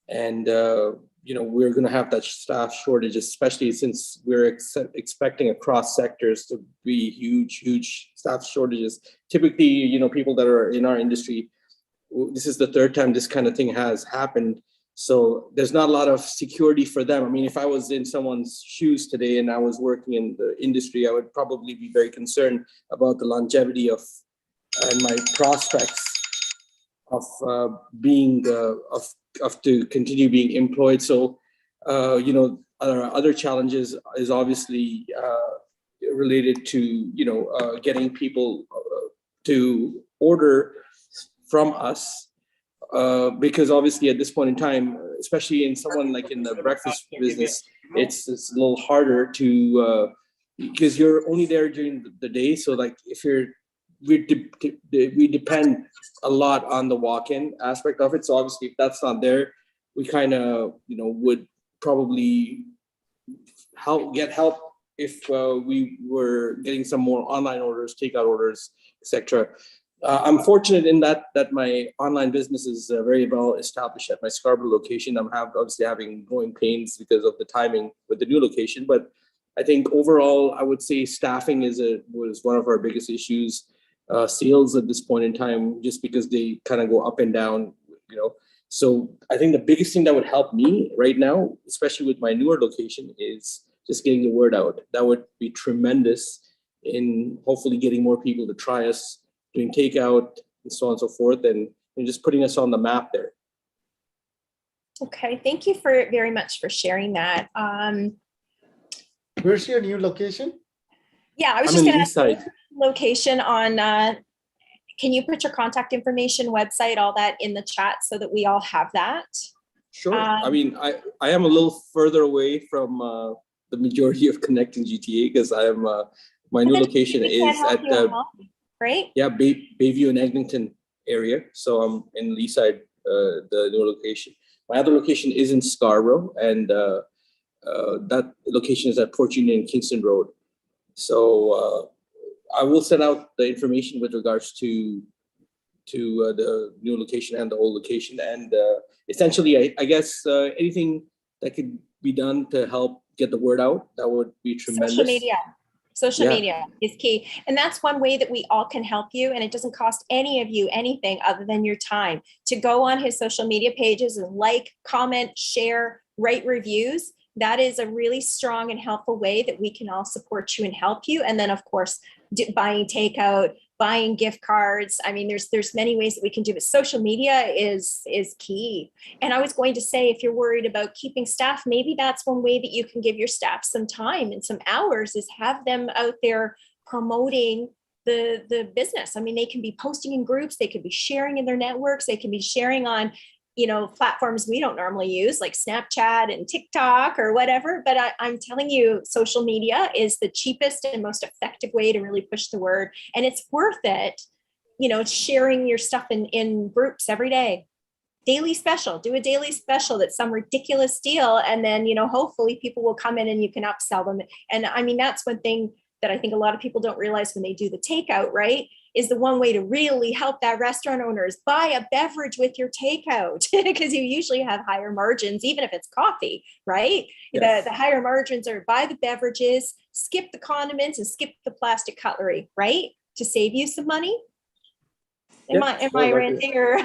Speaker 14: and we're going to have that staff shortage, especially since we're expecting across sectors to be huge staff shortages. Typically, people that are in our industry, this is the 3rd time this kind of thing has happened. So there's not a lot of security for them. I mean, if I was in someone's shoes today and I was working in the industry, I would probably be very concerned about the longevity of and my prospects of being of to continue being employed. So other challenges is obviously related to getting people to order from us because obviously at this point in time, especially in someone like in the breakfast business, it's a little harder to, because you're only there during the day. So like if we depend a lot on the walk-in aspect of it. So obviously if that's not there, we kind of, would probably get help if we were getting some more online orders, takeout orders, etc. I'm fortunate in that my online business is very well established at my Scarborough location. I'm obviously having growing pains because of the timing with the new location, but I think overall, I would say staffing was one of our biggest issues. Sales at this point in time, just because they kind of go up and down, So I think the biggest thing that would help me right now, especially with my newer location, is just getting the word out. That would be tremendous in hopefully getting more people to try us, doing takeout and so on and so forth, and just putting us on the map there.
Speaker 1: Okay, thank you very much for sharing that.
Speaker 15: Where's your new location?
Speaker 1: Yeah, I was just going to ask location on, can you put your contact information, website, all that in the chat so that we all have that?
Speaker 14: Sure. I mean, I am a little further away from the majority of Connecting GTA because I am, my new location is at
Speaker 1: right?
Speaker 14: Yeah, Bayview and Eglinton area. So I'm in Leaside, the new location. My other location is in Scarborough, and that location is at Port Union and Kingston Road. So I will send out the information with regards to the new location and the old location. And essentially, I guess anything that could be done to help get the word out, that would be tremendous.
Speaker 1: Social media is key. And that's one way that we all can help you. And it doesn't cost any of you anything other than your time to go on his social media pages and like, comment, share, write reviews. That is a really strong and helpful way that we can all support you and help you. And then of course, buying takeout, buying gift cards. I mean, there's many ways that we can do it. Social media is key. And I was going to say, if you're worried about keeping staff, maybe that's one way that you can give your staff some time and some hours is have them out there promoting the business. I mean, they can be posting in groups, they could be sharing in their networks, they can be sharing on platforms we don't normally use like Snapchat and TikTok or whatever. But I'm telling you, social media is the cheapest and most effective way to really push the word. And it's worth it, sharing your stuff in groups every day. Daily special, do a daily special that's some ridiculous deal. And then, hopefully people will come in and you can upsell them. And I mean, that's one thing that I think a lot of people don't realize when they do the takeout, right? Is the one way to really help that restaurant owners buy a beverage with your takeout because you usually have higher margins, even if it's coffee, right? Yes. The higher margins are buy the beverages, skip the condiments and skip the plastic cutlery, right? To save you some money. Am I ranting or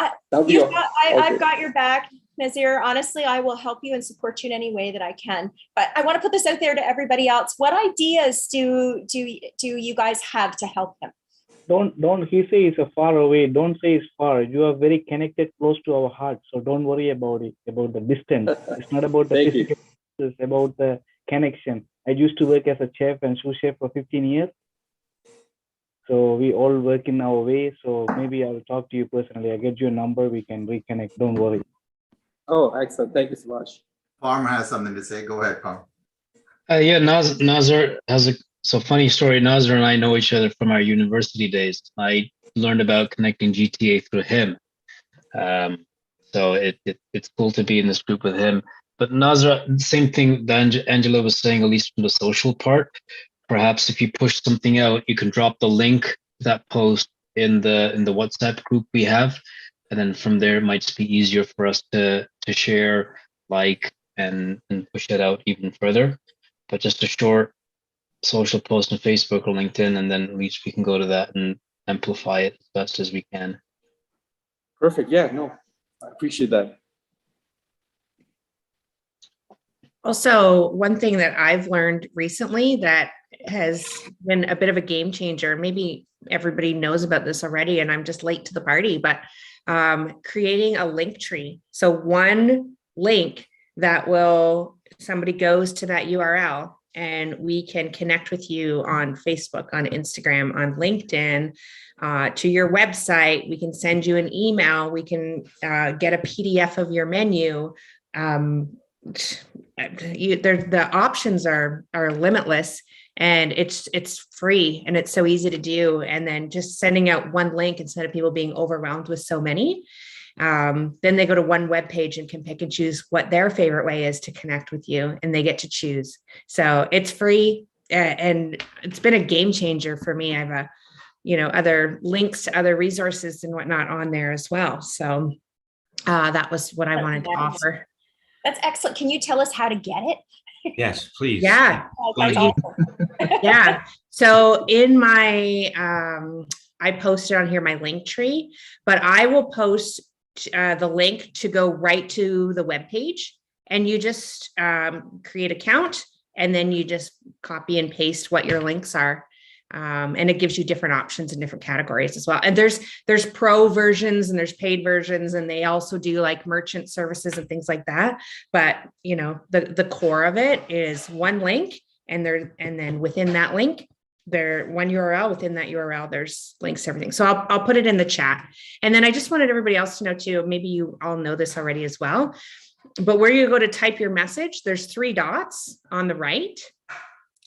Speaker 1: I've got your back, Nazir. Honestly, I will help you and support you in any way that I can. But I want to put this out there to everybody else. What ideas do you guys have to help them?
Speaker 13: Don't he say it's a far away. Don't say it's far. You are very connected, close to our heart. So don't worry about it, about the distance. It's not about the physical, it's about the connection. I used to work as a chef and sous chef for 15 years. So we all work in our way. So maybe I'll talk to you personally. I'll get your number. We can reconnect. Don't worry.
Speaker 14: Oh, excellent. Thank you so much.
Speaker 17: Parm has something to say. Go ahead, Parm.
Speaker 4: Yeah, Nazar has a funny story. Nazar and I know each other from our university days. I learned about Connecting GTA through him. So it's cool to be in this group with him. But Nazar, same thing that Angela was saying, at least from the social part. Perhaps if you push something out, you can drop the link to that post in the WhatsApp group we have. And then from there, it might just be easier for us to share, like, and push it out even further. But just a short social post on Facebook or LinkedIn, and then at least we can go to that and amplify it as best as we can.
Speaker 14: Perfect. Yeah, no, I appreciate that.
Speaker 12: Also, one thing that I've learned recently that has been a bit of a game changer, maybe everybody knows about this already and I'm just late to the party, but creating a link tree. So one link that somebody goes to that URL and we can connect with you on Facebook, on Instagram, on LinkedIn, to your website. We can send you an email. We can get a PDF of your menu. The options are limitless, and it's free, and it's so easy to do. And then just sending out one link instead of people being overwhelmed with so many. Then they go to one web page and can pick and choose what their favorite way is to connect with you, and they get to choose. So it's free, and it's been a game changer for me. I have other links to other resources and whatnot on there as well. So that was what I wanted to offer.
Speaker 1: That's excellent. Can you tell us how to get it?
Speaker 5: Yes, please.
Speaker 12: Yeah.
Speaker 1: That's awesome.
Speaker 12: Yeah. So in my, I posted on here my link tree, but I will post the link to go right to the web page, and you just create an account, and then you just copy and paste what your links are. And it gives you different options in different categories as well. And there's pro versions and there's paid versions, and they also do like merchant services and things like that. But the core of it is one link, and then within that link, one URL, within that URL, there's links to everything. So I'll put it in the chat. And then I just wanted everybody else to know too, maybe you all know this already as well, but where you go to type your message, there's 3 dots on the right.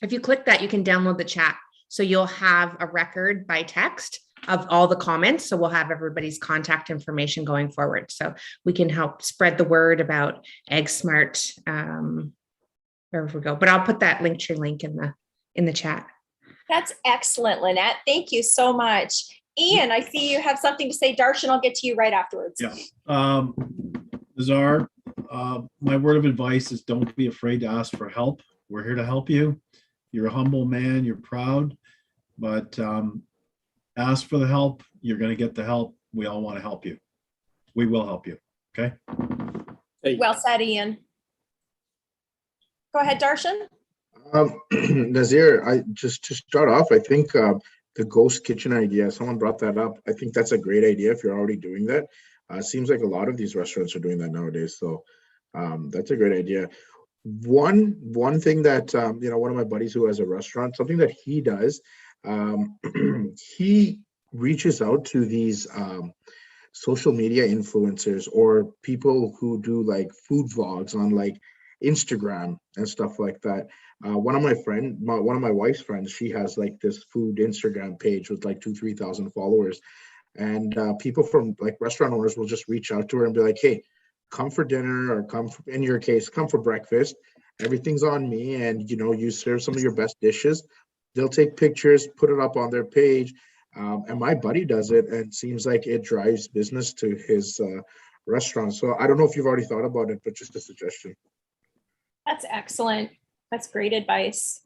Speaker 12: If you click that, you can download the chat. So you'll have a record by text of all the comments. So we'll have everybody's contact information going forward. So we can help spread the word about EggSmart wherever we go. But I'll put that Linktree link in the chat.
Speaker 1: That's excellent, Lynette. Thank you so much. Ian, I see you have something to say. Darshan, I'll get to you right afterwards.
Speaker 11: Yeah. Nazar, my word of advice is don't be afraid to ask for help. We're here to help you. You're a humble man, you're proud, but ask for the help. You're going to get the help. We all want to help you. We will help you. Okay.
Speaker 1: Well said, Ian. Go ahead, Darshan.
Speaker 3: Nazir, just to start off, I think the ghost kitchen idea, someone brought that up. I think that's a great idea if you're already doing that. Seems like a lot of these restaurants are doing that nowadays. So that's a great idea. One thing that one of my buddies who has a restaurant, something that he does, he reaches out to these social media influencers or people who do like food vlogs on like Instagram and stuff like that. One of my wife's friends, she has like this food Instagram page with like 2,000-3,000 followers, and people from like restaurant owners will just reach out to her and be like, hey, come for dinner, or in your case, come for breakfast. Everything's on me, and you serve some of your best dishes. They'll take pictures, put it up on their page, and my buddy does it, and seems like it drives business to his restaurant. So I don't know if you've already thought about it, but just a suggestion.
Speaker 1: That's excellent. That's great advice.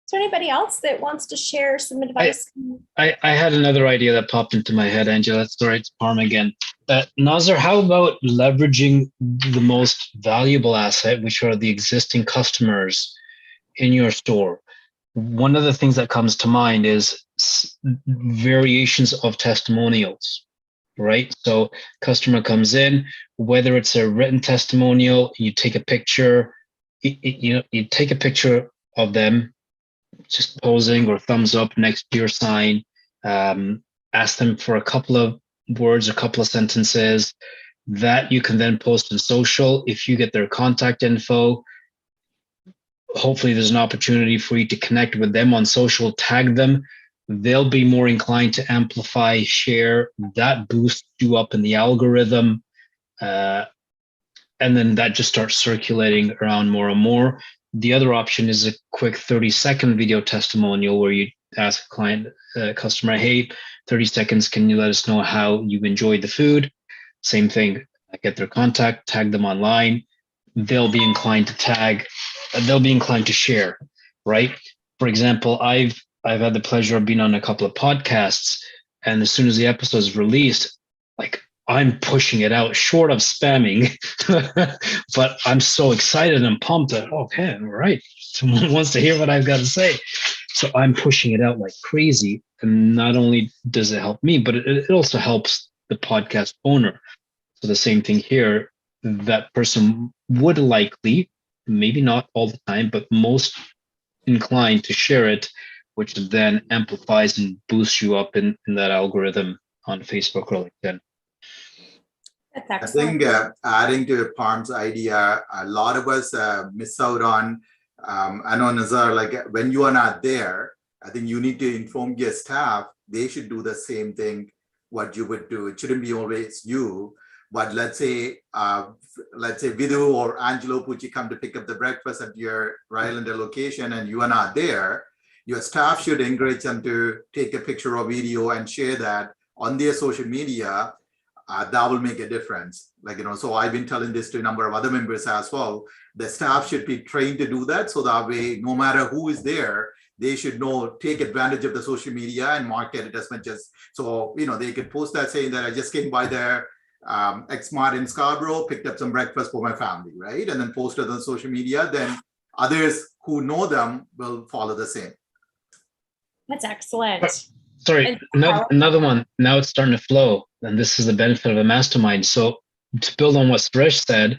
Speaker 1: Is there anybody else that wants to share some advice?
Speaker 4: I had another idea that popped into my head, Angela. Sorry, it's Parm again. Nazar, how about leveraging the most valuable asset, which are the existing customers in your store? One of the things that comes to mind is variations of testimonials, right? So customer comes in, whether it's a written testimonial, you take a picture, you take a picture of them just posing or thumbs up next to your sign, ask them for a couple of words, a couple of sentences that you can then post on social. If you get their contact info, hopefully there's an opportunity for you to connect with them on social, tag them. They'll be more inclined to amplify, share. That boosts you up in the algorithm. And then that just starts circulating around more and more. The other option is a quick 30-second video testimonial where you ask a customer, hey, 30 seconds, can you let us know how you enjoyed the food? Same thing, get their contact, tag them online. They'll be inclined to share, right? For example, I've had the pleasure of being on a couple of podcasts, and as soon as the episode is released, like I'm pushing it out short of spamming, but I'm so excited and pumped that, okay, all right, someone wants to hear what I've got to say. So I'm pushing it out like crazy. And not only does it help me, but it also helps the podcast owner. So the same thing here, that person would likely, maybe not all the time, but most inclined to share it which then amplifies and boosts you up in that algorithm on Facebook or LinkedIn.
Speaker 1: That's
Speaker 17: I
Speaker 1: excellent.
Speaker 17: think adding to Parm's idea, a lot of us miss out on, I know Nazar, like when you are not there, I think you need to inform your staff, they should do the same thing, what you would do. It shouldn't be always you, but let's say Vidhu or Angelo Pucci come to pick up the breakfast at your Rylander location and you are not there, your staff should encourage them to take a picture or video and share that on their social media. That will make a difference. Like, so I've been telling this to a number of other members as well. The staff should be trained to do that. So that way, no matter who is there, they should know, take advantage of the social media and market it as much as, so, they could post that saying that I just came by there, X-Mart in Scarborough, picked up some breakfast for my family, right? And then post it on social media. Then others who know them will follow the same.
Speaker 1: That's excellent.
Speaker 4: Sorry, another one. Now it's starting to flow, and this is the benefit of a mastermind. So to build on what Suresh said,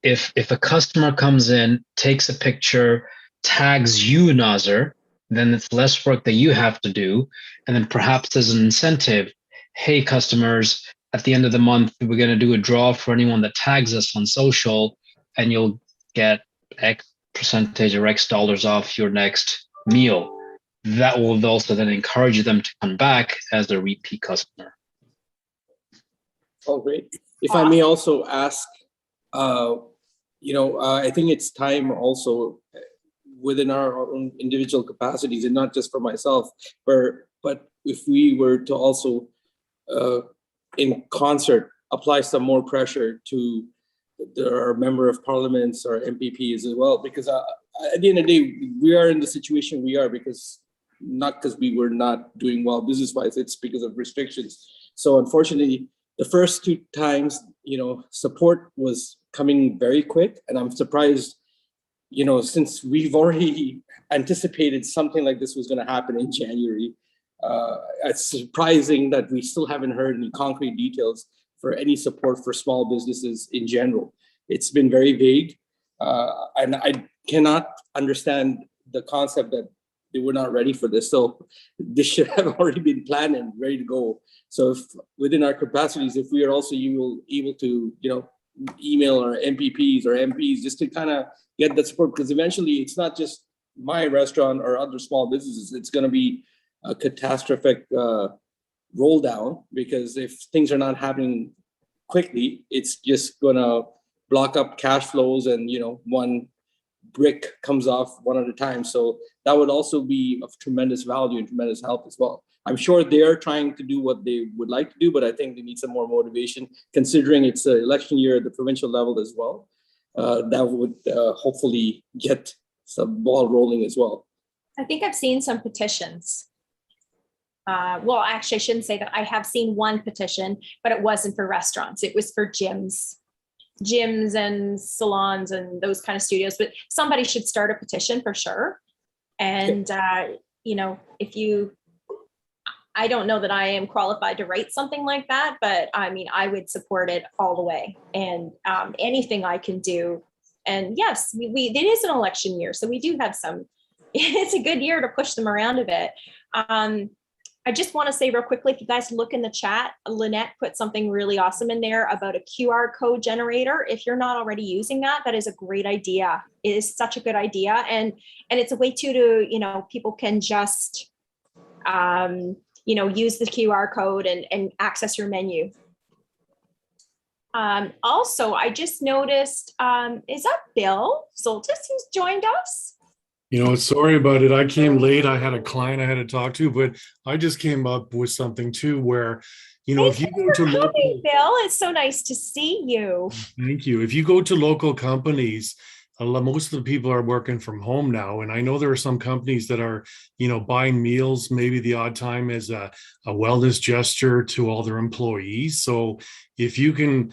Speaker 4: if a customer comes in, takes a picture, tags you, Nazar, then it's less work that you have to do. And then perhaps there's an incentive. Hey, customers, at the end of the month, we're going to do a draw for anyone that tags us on social, and you'll get X percentage or X dollars off your next meal. That will also then encourage them to come back as a repeat customer.
Speaker 14: Oh, great. If I may also ask, I think it's time also within our own individual capacities, and not just for myself, but if we were to also, in concert, apply some more pressure to our member of parliaments or MPPs as well, because at the end of the day, we are in the situation we are not because we were not doing well business-wise, it's because of restrictions. So unfortunately, the first two times, support was coming very quick, and I'm surprised, since we've already anticipated something like this was going to happen in January, it's surprising that we still haven't heard any concrete details for any support for small businesses in general. It's been very vague, and I cannot understand the concept that they were not ready for this. So this should have already been planned and ready to go. So if within our capacities, if we are also able to, email our MPPs or MPs just to kind of get that support, because eventually it's not just my restaurant or other small businesses, it's going to be a catastrophic roll down, because if things are not happening quickly, it's just going to block up cash flows, and one brick comes off one at a time. So that would also be of tremendous value and tremendous help as well. I'm sure they're trying to do what they would like to do, but I think they need some more motivation, considering it's an election year at the provincial level as well. That would hopefully get some ball rolling as well.
Speaker 1: I think I've seen some petitions. Well, actually, I shouldn't say that. I have seen one petition, but it wasn't for restaurants. It was for gyms and salons and those kind of studios. But somebody should start a petition for sure. And, I don't know that I am qualified to write something like that, but I mean, I would support it all the way, and anything I can do. And yes, it is an election year, so we do have it's a good year to push them around a bit. I just want to say real quickly, if you guys look in the chat, Lynette put something really awesome in there about a QR code generator. If you're not already using that, that is a great idea. It is such a good idea. And it's a way to people can just, use the QR code and access your menu. Also, I just noticed, is that Bill Zoltis who's joined us?
Speaker 20: Sorry about it. I came late. I had a client I had to talk to, but I just came up with something too, where, if you go to local,
Speaker 1: Bill, it's so nice to see you.
Speaker 20: Thank you. If you go to local companies, most of the people are working from home now. And I know there are some companies that are, buying meals, maybe the odd time as a wellness gesture to all their employees. So if you can,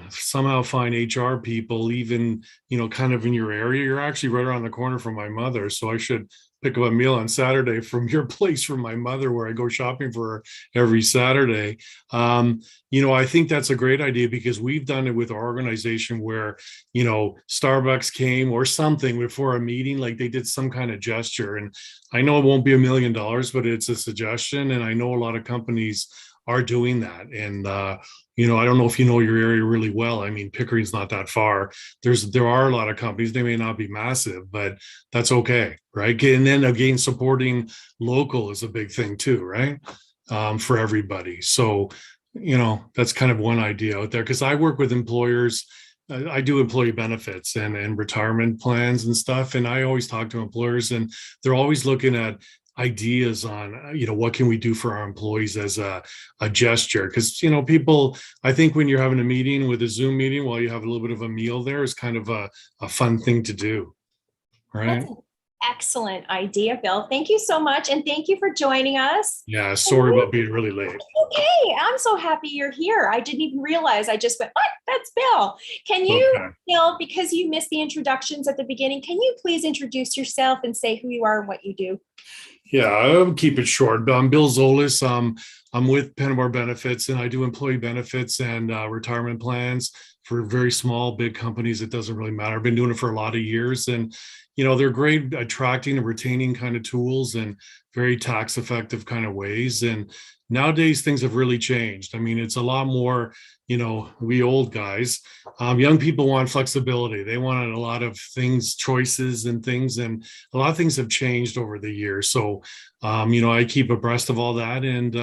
Speaker 20: somehow find HR people, even, kind of in your area, you're actually right around the corner from my mother. So I should pick up a meal on Saturday from your place from my mother, where I go shopping for her every Saturday. I think that's a great idea, because we've done it with our organization where, Starbucks came or something before a meeting, like they did some kind of gesture. And I know it won't be $1 million, but it's a suggestion. And I know a lot of companies are doing that. And, I don't know if you know your area really well. I mean, Pickering's not that far. There are a lot of companies, they may not be massive, but that's okay, right? And then again, supporting local is a big thing too, right? For everybody. So, that's kind of one idea out there, because I work with employers. I do employee benefits and retirement plans and stuff. And I always talk to employers, and they're always looking at ideas on, what can we do for our employees as a gesture? Because, people, I think when you're having a meeting with a Zoom meeting while you have a little bit of a meal there is kind of a fun thing to do, right?
Speaker 1: That's an excellent idea, Bill. Thank you so much. And thank you for joining us.
Speaker 20: Yeah, sorry about being really late.
Speaker 1: Okay, I'm so happy you're here. I didn't even realize. I just went, what? That's Bill. Can you, Bill, because you missed the introductions at the beginning, can you please introduce yourself and say who you are and what you do?
Speaker 20: Yeah, I'll keep it short. I'm Bill Zolis. I'm with Penamore Benefits, and I do employee benefits and retirement plans for very small, big companies. It doesn't really matter. I've been doing it for a lot of years, and they're great attracting and retaining kind of tools and very tax effective kind of ways. And nowadays things have really changed. I mean, it's a lot more, we old guys, young people want flexibility. They want a lot of things, choices and things, and a lot of things have changed over the years. So, I keep abreast of all that. And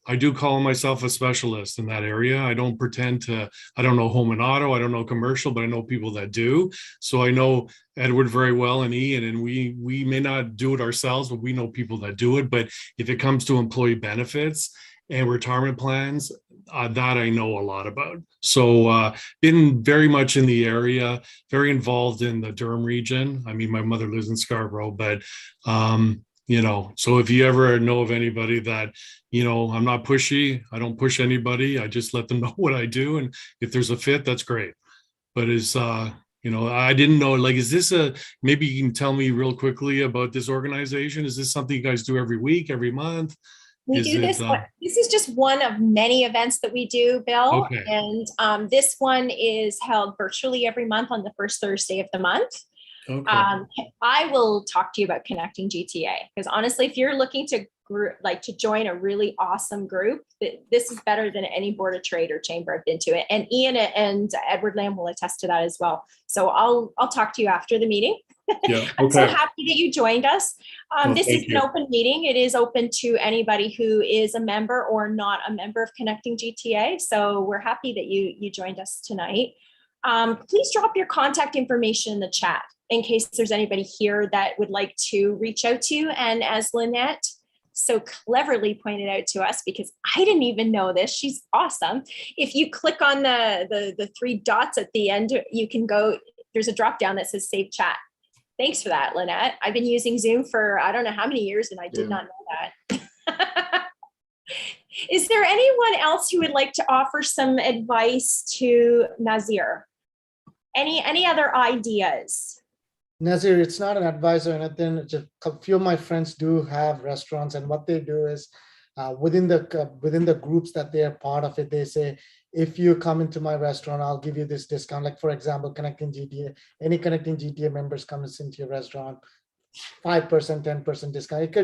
Speaker 20: I do call myself a specialist in that area. I don't pretend to, I don't know home and auto, I don't know commercial, but I know people that do. So I know Edward very well, and Ian, and we may not do it ourselves, but we know people that do it. But if it comes to employee benefits and retirement plans, that I know a lot about. So been very much in the area, very involved in the Durham region. I mean, my mother lives in Scarborough, but so if you ever know of anybody that, I'm not pushy, I don't push anybody, I just let them know what I do. And if there's a fit, that's great. But I didn't know, like, is this maybe you can tell me real quickly about this organization? Is this something you guys do every week, every month?
Speaker 1: We do this. This is just one of many events that we do, Bill.
Speaker 20: Okay.
Speaker 1: And this one is held virtually every month on the first Thursday of the month.
Speaker 20: Okay.
Speaker 1: I will talk to you about Connecting GTA, because honestly, if you're looking to join a really awesome group, this is better than any board of trade or chamber I've been to. And Ian and Edward Lamb will attest to that as well. So I'll talk to you after the meeting.
Speaker 20: Yeah, okay.
Speaker 1: I'm so happy that you joined us. This is an
Speaker 20: you.
Speaker 1: open meeting. It is open to anybody who is a member or not a member of Connecting GTA. So we're happy that you joined us tonight. Please drop your contact information in the chat in case there's anybody here that would like to reach out to you. And as Lynette so cleverly pointed out to us, because I didn't even know this, she's awesome. If you click on the three dots at the end, you can go, there's a drop down that says save chat. Thanks for that, Lynette. I've been using Zoom for I don't know how many years, and I did not know that. Is there anyone else who would like to offer some advice to Nazir? Any other ideas?
Speaker 15: Nazir, it's not an advisor or anything. Just a few of my friends do have restaurants, and what they do is within the groups that they are part of it, they say, if you come into my restaurant, I'll give you this discount. Like, for example, Connecting GTA, any Connecting GTA members comes into your restaurant, 5%, 10% discount.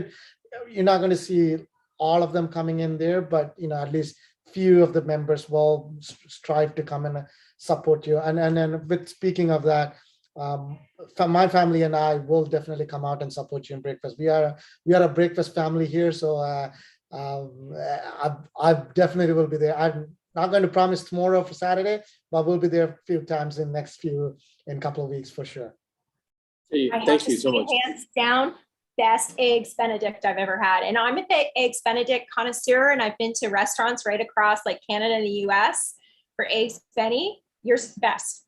Speaker 15: You're not going to see all of them coming in there, but at least few of the members will strive to come and support you. And then with speaking of that, my family and I will definitely come out and support you in breakfast. We are a breakfast family here, so I definitely will be there. I'm not going to promise tomorrow for Saturday, but we'll be there a few times in a couple of weeks for sure.
Speaker 14: Hey,
Speaker 1: I have
Speaker 14: thank
Speaker 1: to
Speaker 14: you so
Speaker 1: say,
Speaker 14: much.
Speaker 1: hands down, best eggs Benedict I've ever had. And I'm an eggs Benedict connoisseur, and I've been to restaurants right across like Canada and the US for eggs Benny. Yours is the best.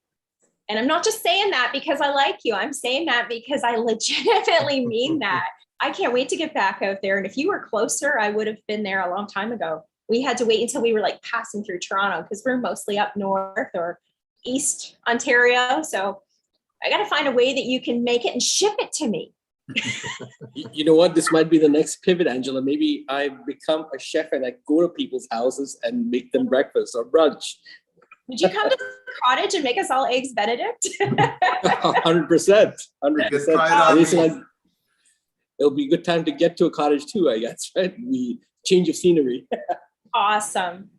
Speaker 1: And I'm not just saying that because I like you. I'm saying that because I legitimately mean that. I can't wait to get back out there. And if you were closer, I would have been there a long time ago. we had to wait until we were like passing through Toronto because we're mostly up north or East Ontario. So I got to find a way that you can make it and ship it to me.
Speaker 14: You know what? This might be the next pivot, Angela. Maybe I become a chef and I go to people's houses and make them breakfast or brunch.
Speaker 1: Would you come to the cottage and make us all eggs Benedict?
Speaker 14: 100%. 100%. It'll be a good time to get to a cottage too, I guess, right? We change of scenery.
Speaker 1: Awesome.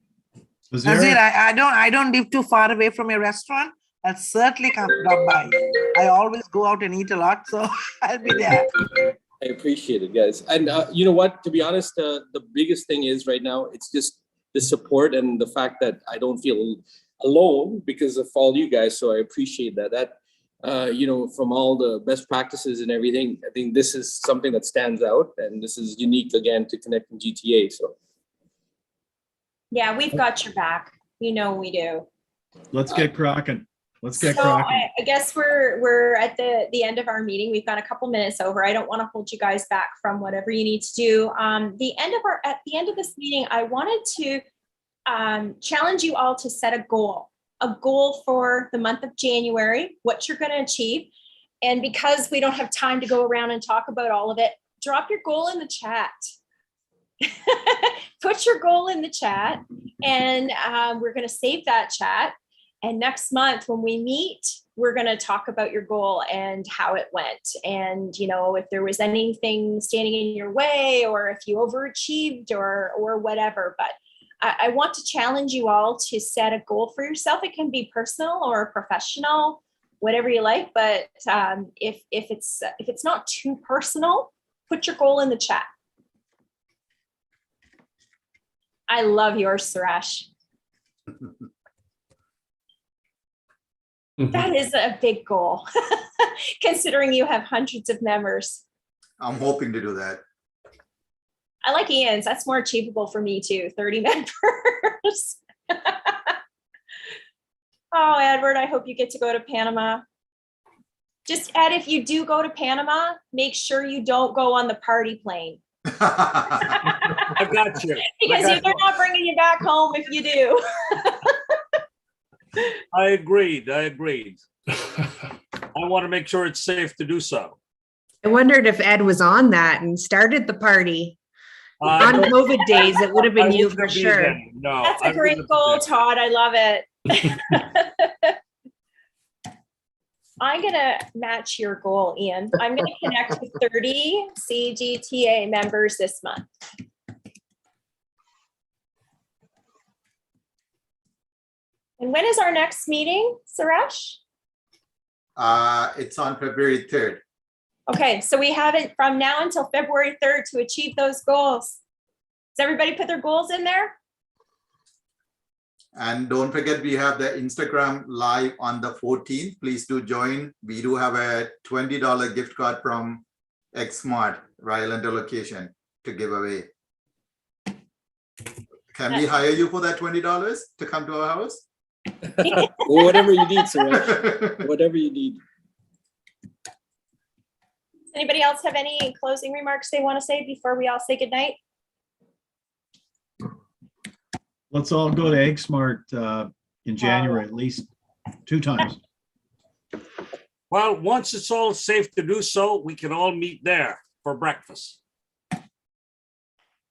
Speaker 7: Nazir, I don't live too far away from your restaurant. I'll certainly come drop by. I always go out and eat a lot, so I'll be there.
Speaker 14: I appreciate it, guys. And you know what? To be honest, the biggest thing is right now, it's just the support and the fact that I don't feel alone because of all you guys. So I appreciate that. You know, from all the best practices and everything, I think this is something that stands out, and this is unique again to Connecting GTA. So
Speaker 1: Yeah, we've got your back. You know we do.
Speaker 11: Let's get cracking. Let's get
Speaker 1: So
Speaker 11: cracking.
Speaker 1: I guess we're at the end of our meeting. We've got a couple minutes over. I don't want to hold you guys back from whatever you need to do. At the end of this meeting, I wanted to challenge you all to set a goal for the month of January, what you're going to achieve. And because we don't have time to go around and talk about all of it, drop your goal in the chat. Put your goal in the chat, and we're going to save that chat. And next month when we meet, we're going to talk about your goal and how it went. And, you know, if there was anything standing in your way or if you overachieved or whatever. But I want to challenge you all to set a goal for yourself. It can be personal or professional, whatever you like. But if it's not too personal, put your goal in the chat. I love yours, Suresh. That is a big goal, considering you have hundreds of members.
Speaker 17: I'm hoping to do that.
Speaker 1: I like Ian's. That's more achievable for me too, 30 members. Oh, Edward, I hope you get to go to Panama. Just Ed, if you do go to Panama, make sure you don't go on the party plane.
Speaker 10: I got you.
Speaker 1: Because they're not bringing you back home if you do.
Speaker 10: I agreed. I want to make sure it's safe to do so.
Speaker 12: I wondered if Ed was on that and started the party. On COVID days, it would have been you for sure.
Speaker 10: No,
Speaker 1: that's a great goal, Todd. I love it. I'm going to match your goal, Ian. I'm going to connect with 30 CGTA members this month. And when is our next meeting, Suresh?
Speaker 17: It's on February 3rd.
Speaker 1: Okay, so we have it from now until February 3rd to achieve those goals. Does everybody put their goals in there?
Speaker 17: And don't forget, we have the Instagram live on the 14th. Please do join. We do have a $20 gift card from XSmart, Rylander location, to give away. Can we hire you for that $20 to come to our house?
Speaker 14: Whatever you need, Suresh. Whatever you need.
Speaker 1: Does anybody else have any closing remarks they want to say before we all say goodnight?
Speaker 11: Let's all go to EggSmart in January, at least 2 times.
Speaker 10: Well, once it's all safe to do so, we can all meet there for breakfast.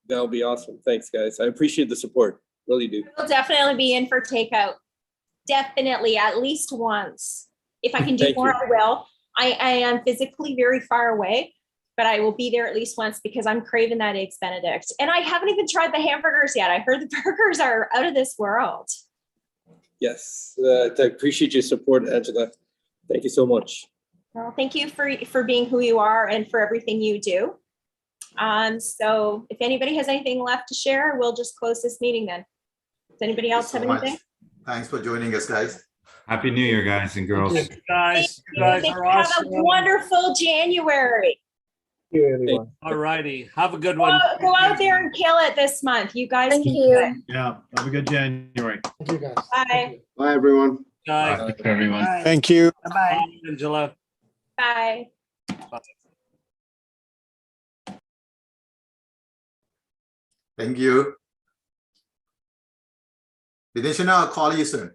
Speaker 14: That'll be awesome. Thanks, guys. I appreciate the support. Really do.
Speaker 1: We'll definitely be in for takeout. Definitely, at least once. If I can do more, I will. I am physically very far away, but I will be there at least once because I'm craving that Eggs Benedict. And I haven't even tried the hamburgers yet. I heard the burgers are out of this world.
Speaker 14: Yes, I appreciate your support, Angela. Thank you so much.
Speaker 1: Well, thank you for being who you are and for everything you do. So if anybody has anything left to share, we'll just close this meeting then. Does anybody else have anything?
Speaker 17: Thanks for joining us, guys.
Speaker 5: Happy New Year, guys and girls.
Speaker 10: You guys are
Speaker 1: Have
Speaker 10: awesome.
Speaker 1: a wonderful January.
Speaker 13: Thank you, everyone.
Speaker 10: All righty. Have a good one.
Speaker 1: Go out there and kill it this month. You guys can do it.
Speaker 11: Yeah, have a good January.
Speaker 15: Thank you, guys.
Speaker 1: Bye.
Speaker 8: Bye, everyone.
Speaker 10: Guys.
Speaker 16: Thank you, everyone.
Speaker 7: Bye.
Speaker 6: Thank you.
Speaker 7: Bye-bye.
Speaker 10: Bye, Angela.
Speaker 1: Bye.
Speaker 10: Bye.
Speaker 17: Thank you. Videshana, I'll call you soon.